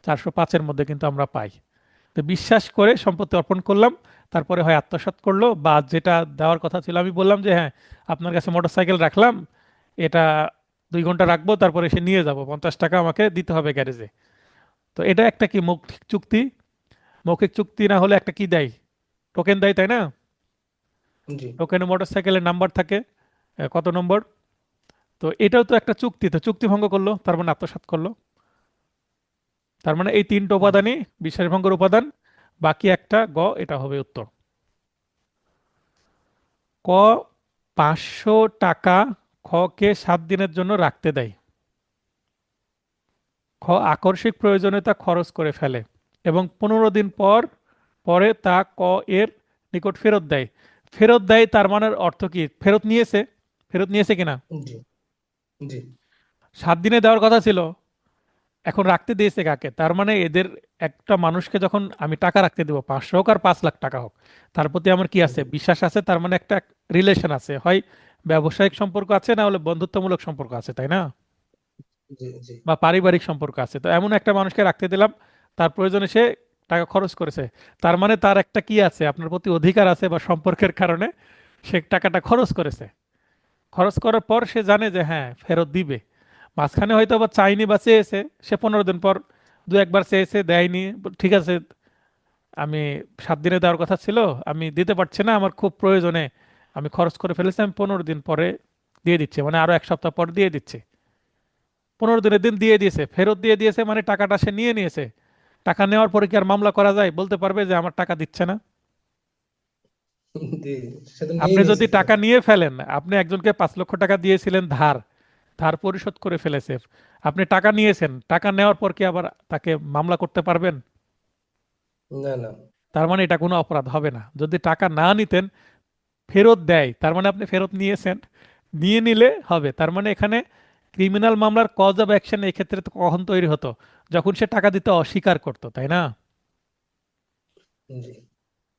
405-এর মধ্যে কিন্তু আমরা পাই। তো বিশ্বাস করে সম্পত্তি অর্পণ করলাম, তারপরে হয় আত্মসাৎ করলো, বা যেটা দেওয়ার কথা ছিল, আমি বললাম যে হ্যাঁ আপনার কাছে মোটরসাইকেল রাখলাম, এটা 2 ঘন্টা রাখবো, তারপরে এসে নিয়ে যাব, 50 টাকা আমাকে দিতে হবে গ্যারেজে। তো এটা একটা কি মৌখিক চুক্তি? মৌখিক চুক্তি না হলে একটা কি দেয়, টোকেন দেয়, তাই না? জি টোকেনে মোটরসাইকেলের নাম্বার থাকে, কত নম্বর। তো এটাও তো একটা চুক্তি, তো চুক্তি ভঙ্গ করলো, তার মানে আত্মসাৎ করলো। তার মানে এই 3টা উপাদানই বিশ্বাসভঙ্গের উপাদান। বাকি একটা গ, এটা হবে উত্তর। ক, 500 টাকা খকে 7 দিনের জন্য রাখতে দেয়। খ, আকস্মিক প্রয়োজনীয়তা খরচ করে ফেলে এবং 15 দিন পর পরে তা ক এর নিকট ফেরত দেয়। ফেরত দেয় তার মানের অর্থ কি? ফেরত নিয়েছে, ফেরত নিয়েছে কিনা? জি জি 7 দিনে দেওয়ার কথা ছিল, এখন রাখতে দিয়েছে কাকে? তার মানে এদের, একটা মানুষকে যখন আমি টাকা রাখতে দেবো, 500 হোক আর 5 লাখ টাকা হোক, তার প্রতি আমার কি আছে? জি বিশ্বাস আছে। তার মানে একটা রিলেশন আছে, হয় ব্যবসায়িক সম্পর্ক আছে, না হলে বন্ধুত্বমূলক সম্পর্ক আছে, তাই না? জি জি বা পারিবারিক সম্পর্ক আছে। তো এমন একটা মানুষকে রাখতে দিলাম, তার প্রয়োজনে সে টাকা খরচ করেছে, তার মানে তার একটা কি আছে, আপনার প্রতি অধিকার আছে, বা সম্পর্কের কারণে সে টাকাটা খরচ করেছে। খরচ করার পর সে জানে যে হ্যাঁ ফেরত দিবে। মাঝখানে হয়তো আবার চাইনি বা চেয়েছে, সে 15 দিন পর 2-1বার চেয়েছে, দেয়নি, ঠিক আছে, আমি 7 দিনে দেওয়ার কথা ছিল, আমি দিতে পারছি না, আমার খুব প্রয়োজনে আমি খরচ করে ফেলেছি, আমি 15 দিন পরে দিয়ে দিচ্ছি, মানে আরো 1 সপ্তাহ পর দিয়ে দিচ্ছি। 15 দিনের দিন দিয়ে দিয়েছে, ফেরত দিয়ে দিয়েছে, মানে টাকাটা সে নিয়ে নিয়েছে। টাকা নেওয়ার পরে কি আর মামলা করা যায়? বলতে পারবে যে আমার টাকা দিচ্ছে না? জি সে তো নিয়ে আপনি নিয়েছে যদি টাকা পুরোটা। নিয়ে ফেলেন, আপনি একজনকে 5 লক্ষ টাকা দিয়েছিলেন ধার, ধার পরিশোধ করে ফেলেছে, আপনি টাকা নিয়েছেন, টাকা নেওয়ার পর কি আবার তাকে মামলা করতে পারবেন? না না তার মানে এটা কোনো অপরাধ হবে না। যদি টাকা না নিতেন, ফেরত দেয়, তার মানে আপনি ফেরত নিয়েছেন, নিয়ে নিলে হবে। তার মানে এখানে ক্রিমিনাল মামলার কজ অফ অ্যাকশন এই ক্ষেত্রে তো কখন তৈরি হতো? যখন সে টাকা দিতে অস্বীকার করতো, তাই না? জি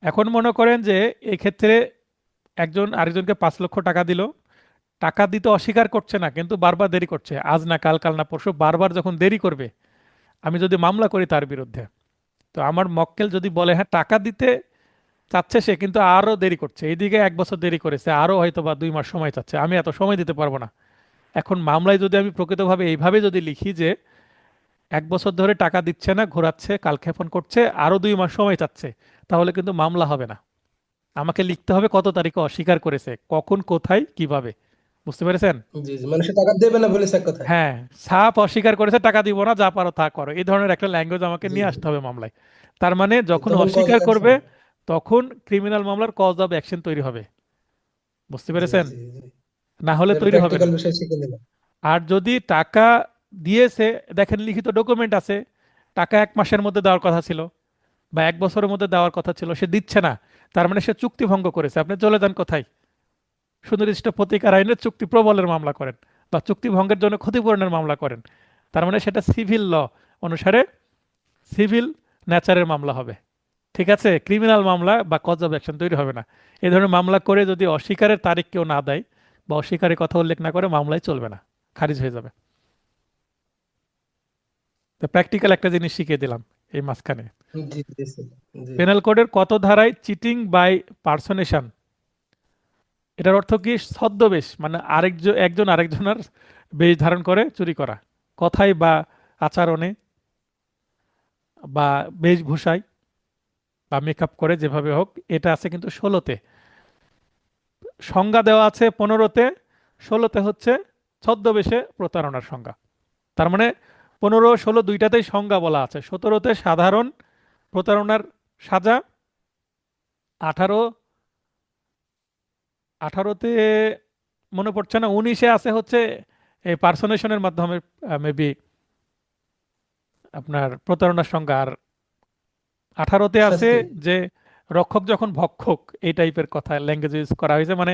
এখন মনে করেন যে এক্ষেত্রে একজন আরেকজনকে 5 লক্ষ টাকা দিল, টাকা দিতে অস্বীকার করছে না, কিন্তু বারবার দেরি করছে, আজ না কাল, কাল না পরশু, বারবার যখন দেরি করবে, আমি যদি মামলা করি তার বিরুদ্ধে, তো আমার মক্কেল যদি বলে হ্যাঁ টাকা দিতে চাচ্ছে সে, কিন্তু আরো দেরি করছে, এইদিকে 1 বছর দেরি করেছে, আরো হয়তো বা 2 মাস সময় চাচ্ছে, আমি এত সময় দিতে পারবো না। এখন মামলায় যদি আমি প্রকৃতভাবে এইভাবে যদি লিখি যে 1 বছর ধরে টাকা দিচ্ছে না, ঘোরাচ্ছে, কালক্ষেপণ করছে, আরো 2 মাস সময় চাচ্ছে, তাহলে কিন্তু মামলা হবে না। আমাকে লিখতে হবে কত তারিখে অস্বীকার করেছে, কখন, কোথায়, কিভাবে। বুঝতে পেরেছেন? জি জি মানে সে টাকা দেবে না বলেছে এক কথায়। হ্যাঁ, সাফ অস্বীকার করেছে, টাকা দিব না, যা পারো তা করো, এই ধরনের একটা ল্যাঙ্গুয়েজ আমাকে জি নিয়ে জি আসতে হবে মামলায়। তার মানে জি, যখন তখন কজ অস্বীকার অ্যাকশন। করবে, তখন ক্রিমিনাল মামলার কজ অফ অ্যাকশন তৈরি হবে। বুঝতে জি পেরেছেন? জি জি না হলে এটা তৈরি হবে না। প্র্যাকটিক্যাল বিষয় শিখে নিলাম। আর যদি টাকা দিয়েছে, দেখেন লিখিত ডকুমেন্ট আছে, টাকা 1 মাসের মধ্যে দেওয়ার কথা ছিল, বা 1 বছরের মধ্যে দেওয়ার কথা ছিল, সে দিচ্ছে না, তার মানে সে চুক্তি ভঙ্গ করেছে। আপনি চলে যান কোথায়? সুনির্দিষ্ট প্রতিকার আইনে চুক্তি প্রবলের মামলা করেন, বা চুক্তি ভঙ্গের জন্য ক্ষতিপূরণের মামলা করেন। তার মানে সেটা সিভিল ল অনুসারে সিভিল ন্যাচারের মামলা হবে। ঠিক আছে, ক্রিমিনাল মামলা বা কজ অফ অ্যাকশন তৈরি হবে না। এই ধরনের মামলা করে যদি অস্বীকারের তারিখ কেউ না দেয়, বা অস্বীকারের কথা উল্লেখ না করে, মামলাই চলবে না, খারিজ হয়ে যাবে। তো প্র্যাকটিক্যাল একটা জিনিস শিখিয়ে দিলাম এই মাঝখানে। জি জি স্যার। জি পেনাল কোডের কত ধারায় চিটিং বাই পার্সনেশন, এটার অর্থ কি? ছদ্মবেশ, মানে আরেকজন, একজন আরেকজনের বেশ ধারণ করে চুরি করা, কথায় বা আচরণে বা বেশভূষায় বা মেকআপ করে, যেভাবে হোক, এটা আছে কিন্তু 16তে। সংজ্ঞা দেওয়া আছে 15তে, 16তে হচ্ছে ছদ্মবেশে প্রতারণার সংজ্ঞা। তার মানে 15, 16 দুইটাতেই সংজ্ঞা বলা আছে। 17তে সাধারণ প্রতারণার সাজা, 18, 18তে মনে পড়ছে না, 19-এ আছে হচ্ছে এই পার্সোনেশনের মাধ্যমে মেবি আপনার প্রতারণার সংজ্ঞা, আর 18তে আছে শাস্তি। যে রক্ষক যখন ভক্ষক, এই টাইপের কথা ল্যাঙ্গুয়েজ ইউজ করা হয়েছে, মানে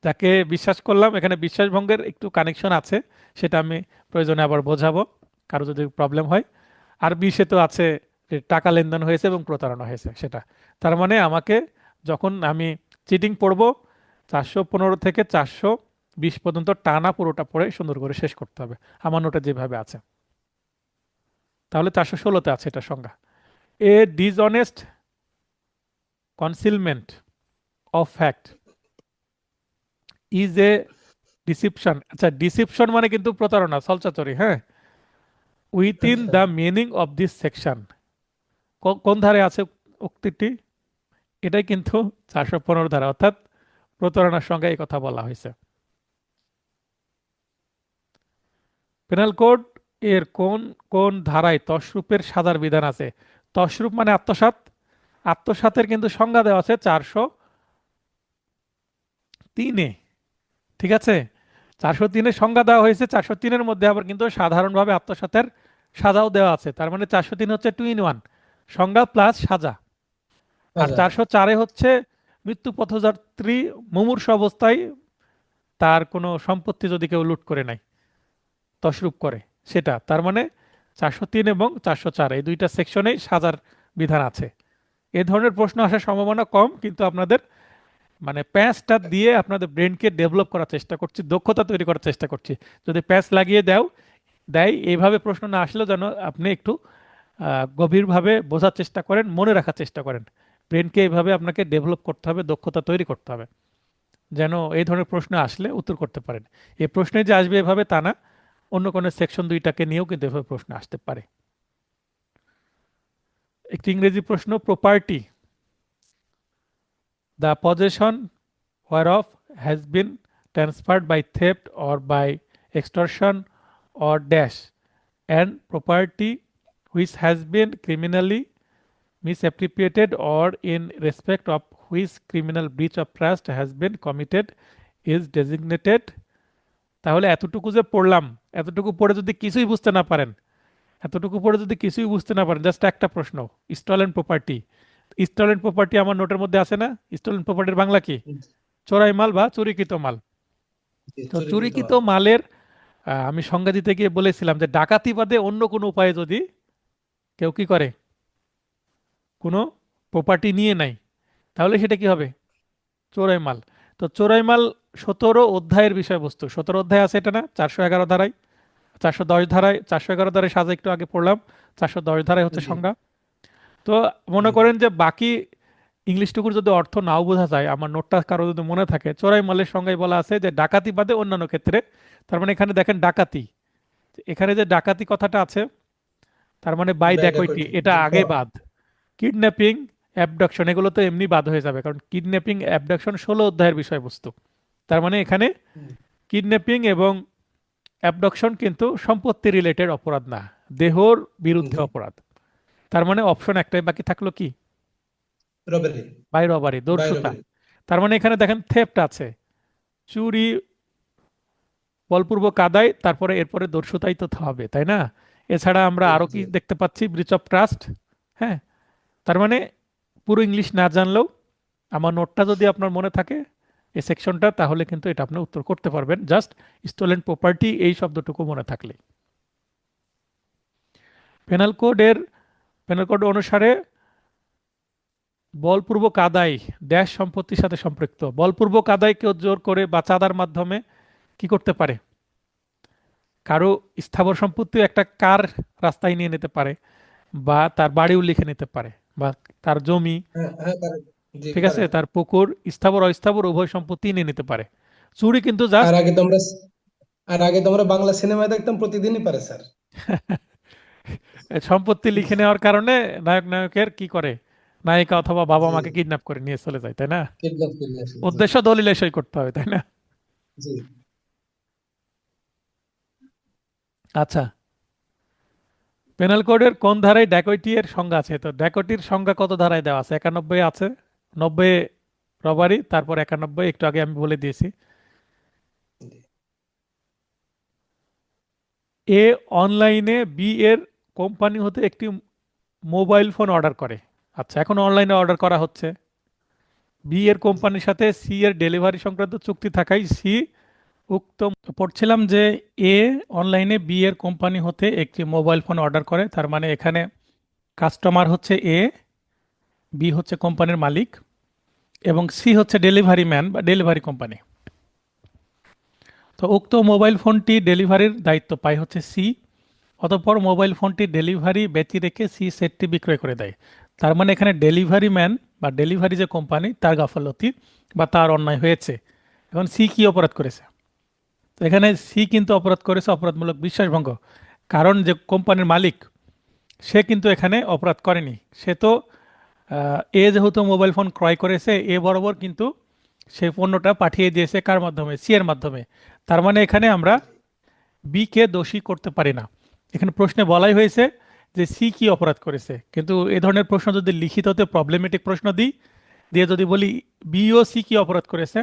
যাকে বিশ্বাস করলাম, এখানে বিশ্বাস ভঙ্গের একটু কানেকশন আছে, সেটা আমি প্রয়োজনে আবার বোঝাবো কারো যদি প্রবলেম হয়। আর 20-এ তো আছে যে টাকা লেনদেন হয়েছে এবং প্রতারণা হয়েছে সেটা। তার মানে আমাকে যখন আমি চিটিং পড়বো, 415 থেকে 420 পর্যন্ত টানা পুরোটা পড়ে সুন্দর করে শেষ করতে হবে, আমার নোটে যেভাবে আছে। তাহলে 416-তে আছে এটা সংজ্ঞা। A dishonest concealment of fact is a deception, আচ্ছা ডিসিপশন মানে কিন্তু প্রতারণা, ছলচাতুরি, হ্যাঁ। উইথিন আচ্ছা the meaning of this section, কোন ধারে আছে উক্তিটি? এটাই কিন্তু 415 ধারা, অর্থাৎ প্রতারণার সঙ্গে এই কথা বলা হয়েছে। পেনাল কোড এর কোন কোন ধারায় তশরূপের সাজার বিধান আছে? তশরূপ মানে আত্মসাৎ, আত্মসাতের কিন্তু সংজ্ঞা দেওয়া আছে 403-এ, ঠিক আছে। 403-এর সংজ্ঞা দেওয়া হয়েছে, 403-এর মধ্যে আবার কিন্তু সাধারণভাবে আত্মসাতের সাজাও দেওয়া আছে। তার মানে 403 হচ্ছে 2 in 1, সংজ্ঞা প্লাস সাজা। আর আচ্ছা 404-এ হচ্ছে মৃত্যু পথযাত্রী মুমূর্ষ অবস্থায় তার কোনো সম্পত্তি যদি কেউ লুট করে নেয়, তশরূপ করে, সেটা। তার মানে 403 এবং 404 এই দুইটা সেকশনেই সাজার বিধান আছে। এ ধরনের প্রশ্ন আসার সম্ভাবনা কম, কিন্তু আপনাদের মানে প্যাঁচটা দিয়ে আপনাদের ব্রেনকে ডেভেলপ করার চেষ্টা করছি, দক্ষতা তৈরি করার চেষ্টা করছি। যদি প্যাঁচ লাগিয়ে দেয় এইভাবে প্রশ্ন না আসলেও যেন আপনি একটু গভীরভাবে বোঝার চেষ্টা করেন, মনে রাখার চেষ্টা করেন। ব্রেনকে এইভাবে আপনাকে ডেভেলপ করতে হবে, দক্ষতা তৈরি করতে হবে, যেন এই ধরনের প্রশ্ন আসলে উত্তর করতে পারেন। এই প্রশ্নে যে আসবে এভাবে তা না, অন্য কোনো সেকশন দুইটাকে নিয়েও কিন্তু এভাবে প্রশ্ন আসতে পারে। একটি ইংরেজি প্রশ্ন, property the possession whereof has been transferred by theft or by extortion or dash, and property which has been criminally misappropriated or in respect of which criminal breach of trust has been committed is designated। তাহলে এতটুকু যে পড়লাম, এতটুকু পড়ে যদি কিছুই বুঝতে না পারেন, এতটুকু পড়ে যদি কিছুই বুঝতে না পারেন, জাস্ট একটা প্রশ্ন, স্টলেন প্রপার্টি। স্টলেন প্রপার্টি আমার নোটের মধ্যে আছে না? স্টলেন প্রপার্টির বাংলা কি? চোরাই মাল বা চুরিকৃত মাল। তো চুরিকৃত চুরিকৃত মাল। মালের আমি সংজ্ঞা দিতে গিয়ে বলেছিলাম যে ডাকাতি বাদে অন্য কোনো উপায়ে যদি কেউ কি করে, কোনো প্রপার্টি নিয়ে নেয়, তাহলে সেটা কি হবে? চোরাই মাল। তো চোরাই মাল 17 অধ্যায়ের বিষয়বস্তু, 17 অধ্যায় আছে এটা না, 411 ধারায়, 410 ধারায়, 411 ধারায় সাজা একটু আগে পড়লাম, 410 ধারায় হচ্ছে জি সংজ্ঞা। তো মনে জি করেন যে বাকি ইংলিশটুকুর যদি অর্থ নাও বোঝা যায়, আমার নোটটা কারো যদি মনে থাকে, চোরাই মালের সংজ্ঞায় বলা আছে যে ডাকাতি বাদে অন্যান্য ক্ষেত্রে। তার মানে এখানে দেখেন ডাকাতি, এখানে যে ডাকাতি কথাটা আছে, তার মানে বাই বাই ড্যাকৈটি, ডাকাইটি এটা জি আগে বাদ। কিডন্যাপিং, অ্যাবডাকশন এগুলো তো এমনি বাদ হয়ে যাবে, কারণ কিডন্যাপিং অ্যাবডাকশন 16 অধ্যায়ের বিষয়বস্তু। তার মানে এখানে হুম, কিডন্যাপিং এবং অ্যাবডাকশন কিন্তু সম্পত্তি রিলেটেড অপরাধ না, দেহর বিরুদ্ধে জি অপরাধ। তার মানে অপশন একটাই বাকি থাকলো, কি? রবারি বাই রবারি, বাই দস্যুতা। রবারি তার মানে এখানে দেখেন থেফট আছে, চুরি, বলপূর্বক আদায়, তারপরে এরপরে দস্যুতাই তো হবে, তাই না? এছাড়া আমরা আরো কি জি দেখতে পাচ্ছি? Breach of trust. হ্যাঁ, তার মানে পুরো ইংলিশ না জানলেও আমার নোটটা যদি আপনার মনে থাকে, এই সেকশনটা, তাহলে কিন্তু এটা আপনি উত্তর করতে পারবেন, জাস্ট স্টোলেন প্রপার্টি এই শব্দটুকু মনে থাকলে। পেনাল কোডের পেনাল কোড অনুসারে বলপূর্বক আদায় ড্যাশ সম্পত্তির সাথে সম্পৃক্ত। বলপূর্বক আদায় কেউ জোর করে বা চাঁদার মাধ্যমে কি করতে পারে? কারো স্থাবর সম্পত্তি একটা কার রাস্তায় নিয়ে নিতে পারে, বা তার বাড়িও লিখে নিতে পারে, বা তার জমি, হ্যাঁ হ্যাঁ পারে জি ঠিক আছে, পারে। তার পুকুর, স্থাবর অস্থাবর উভয় সম্পত্তি নিয়ে নিতে পারে। চুরি কিন্তু আর জাস্ট আগে তো আমরা আর আগে তো আমরা বাংলা সিনেমায় দেখতাম প্রতিদিনই পারে স্যার। সম্পত্তি লিখে নেওয়ার কারণে নায়কের কি করে, নায়িকা অথবা বাবা জি মাকে কিডন্যাপ করে নিয়ে চলে যায়, তাই না? কিডন্যাপ করলে আসে জি উদ্দেশ্য দলিলে সই করতে হবে, তাই না? জি আচ্ছা, পেনাল কোডের কোন ধারায় ড্যাকৈটি এর সংজ্ঞা আছে? তো ড্যাকৈটির সংজ্ঞা কত ধারায় দেওয়া আছে? 91 আছে, 90 রবারি, তারপর 91 একটু আগে আমি বলে দিয়েছি। জি। এ অনলাইনে বি এর কোম্পানি হতে একটি মোবাইল ফোন অর্ডার করে। আচ্ছা, এখন অনলাইনে অর্ডার করা হচ্ছে, বি এর কোম্পানির সাথে সি এর ডেলিভারি সংক্রান্ত চুক্তি থাকায় সি উক্ত, পড়ছিলাম যে এ অনলাইনে বি এর কোম্পানি হতে একটি মোবাইল ফোন অর্ডার করে। তার মানে এখানে কাস্টমার হচ্ছে এ, বি হচ্ছে কোম্পানির মালিক, এবং সি হচ্ছে ডেলিভারি ম্যান বা ডেলিভারি কোম্পানি। তো উক্ত মোবাইল ফোনটি ডেলিভারির দায়িত্ব পায় হচ্ছে সি, অতঃপর মোবাইল ফোনটি ডেলিভারি ব্যতি রেখে সি সেটটি বিক্রয় করে দেয়। তার মানে এখানে ডেলিভারি ম্যান বা ডেলিভারি যে কোম্পানি, তার গাফলতি বা তার অন্যায় হয়েছে। এখন সি কি অপরাধ করেছে? তো এখানে সি কিন্তু অপরাধ করেছে অপরাধমূলক বিশ্বাসভঙ্গ, কারণ যে কোম্পানির মালিক সে কিন্তু এখানে অপরাধ করেনি। সে তো এ যেহেতু মোবাইল ফোন ক্রয় করেছে, এ বরাবর কিন্তু সেই পণ্যটা পাঠিয়ে দিয়েছে কার মাধ্যমে, সি এর মাধ্যমে। তার মানে এখানে আমরা বি কে দোষী করতে পারি না। এখানে প্রশ্নে বলাই হয়েছে যে সি কি অপরাধ করেছে, কিন্তু এই ধরনের প্রশ্ন যদি লিখিততে প্রবলেমেটিক প্রশ্ন দিই, দিয়ে যদি বলি বি ও সি কি অপরাধ করেছে,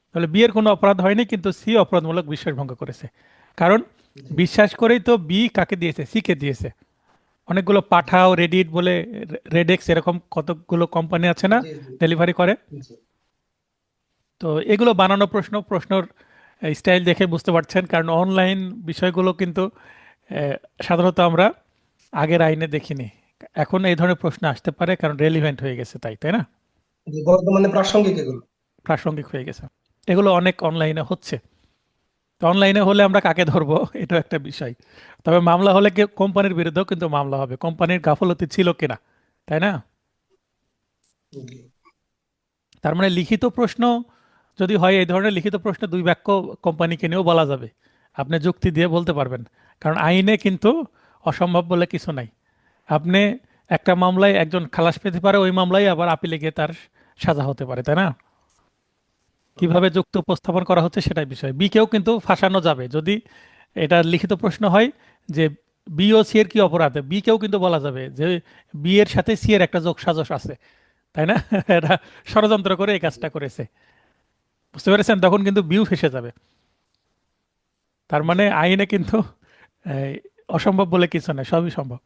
তাহলে বি এর কোনো অপরাধ হয়নি, কিন্তু সি অপরাধমূলক বিশ্বাসভঙ্গ করেছে। কারণ জি বিশ্বাস করেই তো বি কাকে দিয়েছে, সি কে দিয়েছে। অনেকগুলো পাঠাও, রেডিট বলে, রেডেক্স, এরকম কতগুলো কোম্পানি আছে না জি জি ডেলিভারি করে। জি তো এগুলো বানানো প্রশ্ন, প্রশ্নর স্টাইল দেখে বুঝতে পারছেন, কারণ অনলাইন বিষয়গুলো কিন্তু সাধারণত আমরা আগের আইনে দেখিনি। এখন এই ধরনের প্রশ্ন আসতে পারে, কারণ রেলিভেন্ট হয়ে গেছে, তাই তাই না, জি, বর্তমানে প্রাসঙ্গিক এগুলো। প্রাসঙ্গিক হয়ে গেছে। এগুলো অনেক অনলাইনে হচ্ছে। তো অনলাইনে হলে আমরা কাকে ধরবো, এটাও একটা বিষয়। তবে মামলা হলে কোম্পানির বিরুদ্ধেও কিন্তু মামলা হবে, কোম্পানির গাফলতি ছিল কিনা, তাই না। জি তার মানে লিখিত প্রশ্ন যদি হয়, এই ধরনের লিখিত প্রশ্ন দুই বাক্য কোম্পানিকে নিয়েও বলা যাবে, আপনি যুক্তি দিয়ে বলতে পারবেন। কারণ আইনে কিন্তু অসম্ভব বলে কিছু নাই। আপনি একটা মামলায় একজন খালাস পেতে পারে, ওই মামলায় আবার আপিলে গিয়ে তার সাজা হতে পারে, তাই না। কিভাবে যুক্তি উপস্থাপন করা হচ্ছে সেটাই বিষয়। বি কেও কিন্তু ফাঁসানো যাবে যদি এটা লিখিত প্রশ্ন হয় যে বি ও সি এর কি অপরাধ, বি কেও কিন্তু বলা যাবে যে বি এর সাথে সি এর একটা যোগ সাজস আছে, তাই না। এটা ষড়যন্ত্র করে এই কাজটা করেছে, বুঝতে পেরেছেন, তখন কিন্তু বিউ ফেসে যাবে। তার জি মানে আইনে কিন্তু এই, অসম্ভব বলে কিছু নেই, সবই সম্ভব।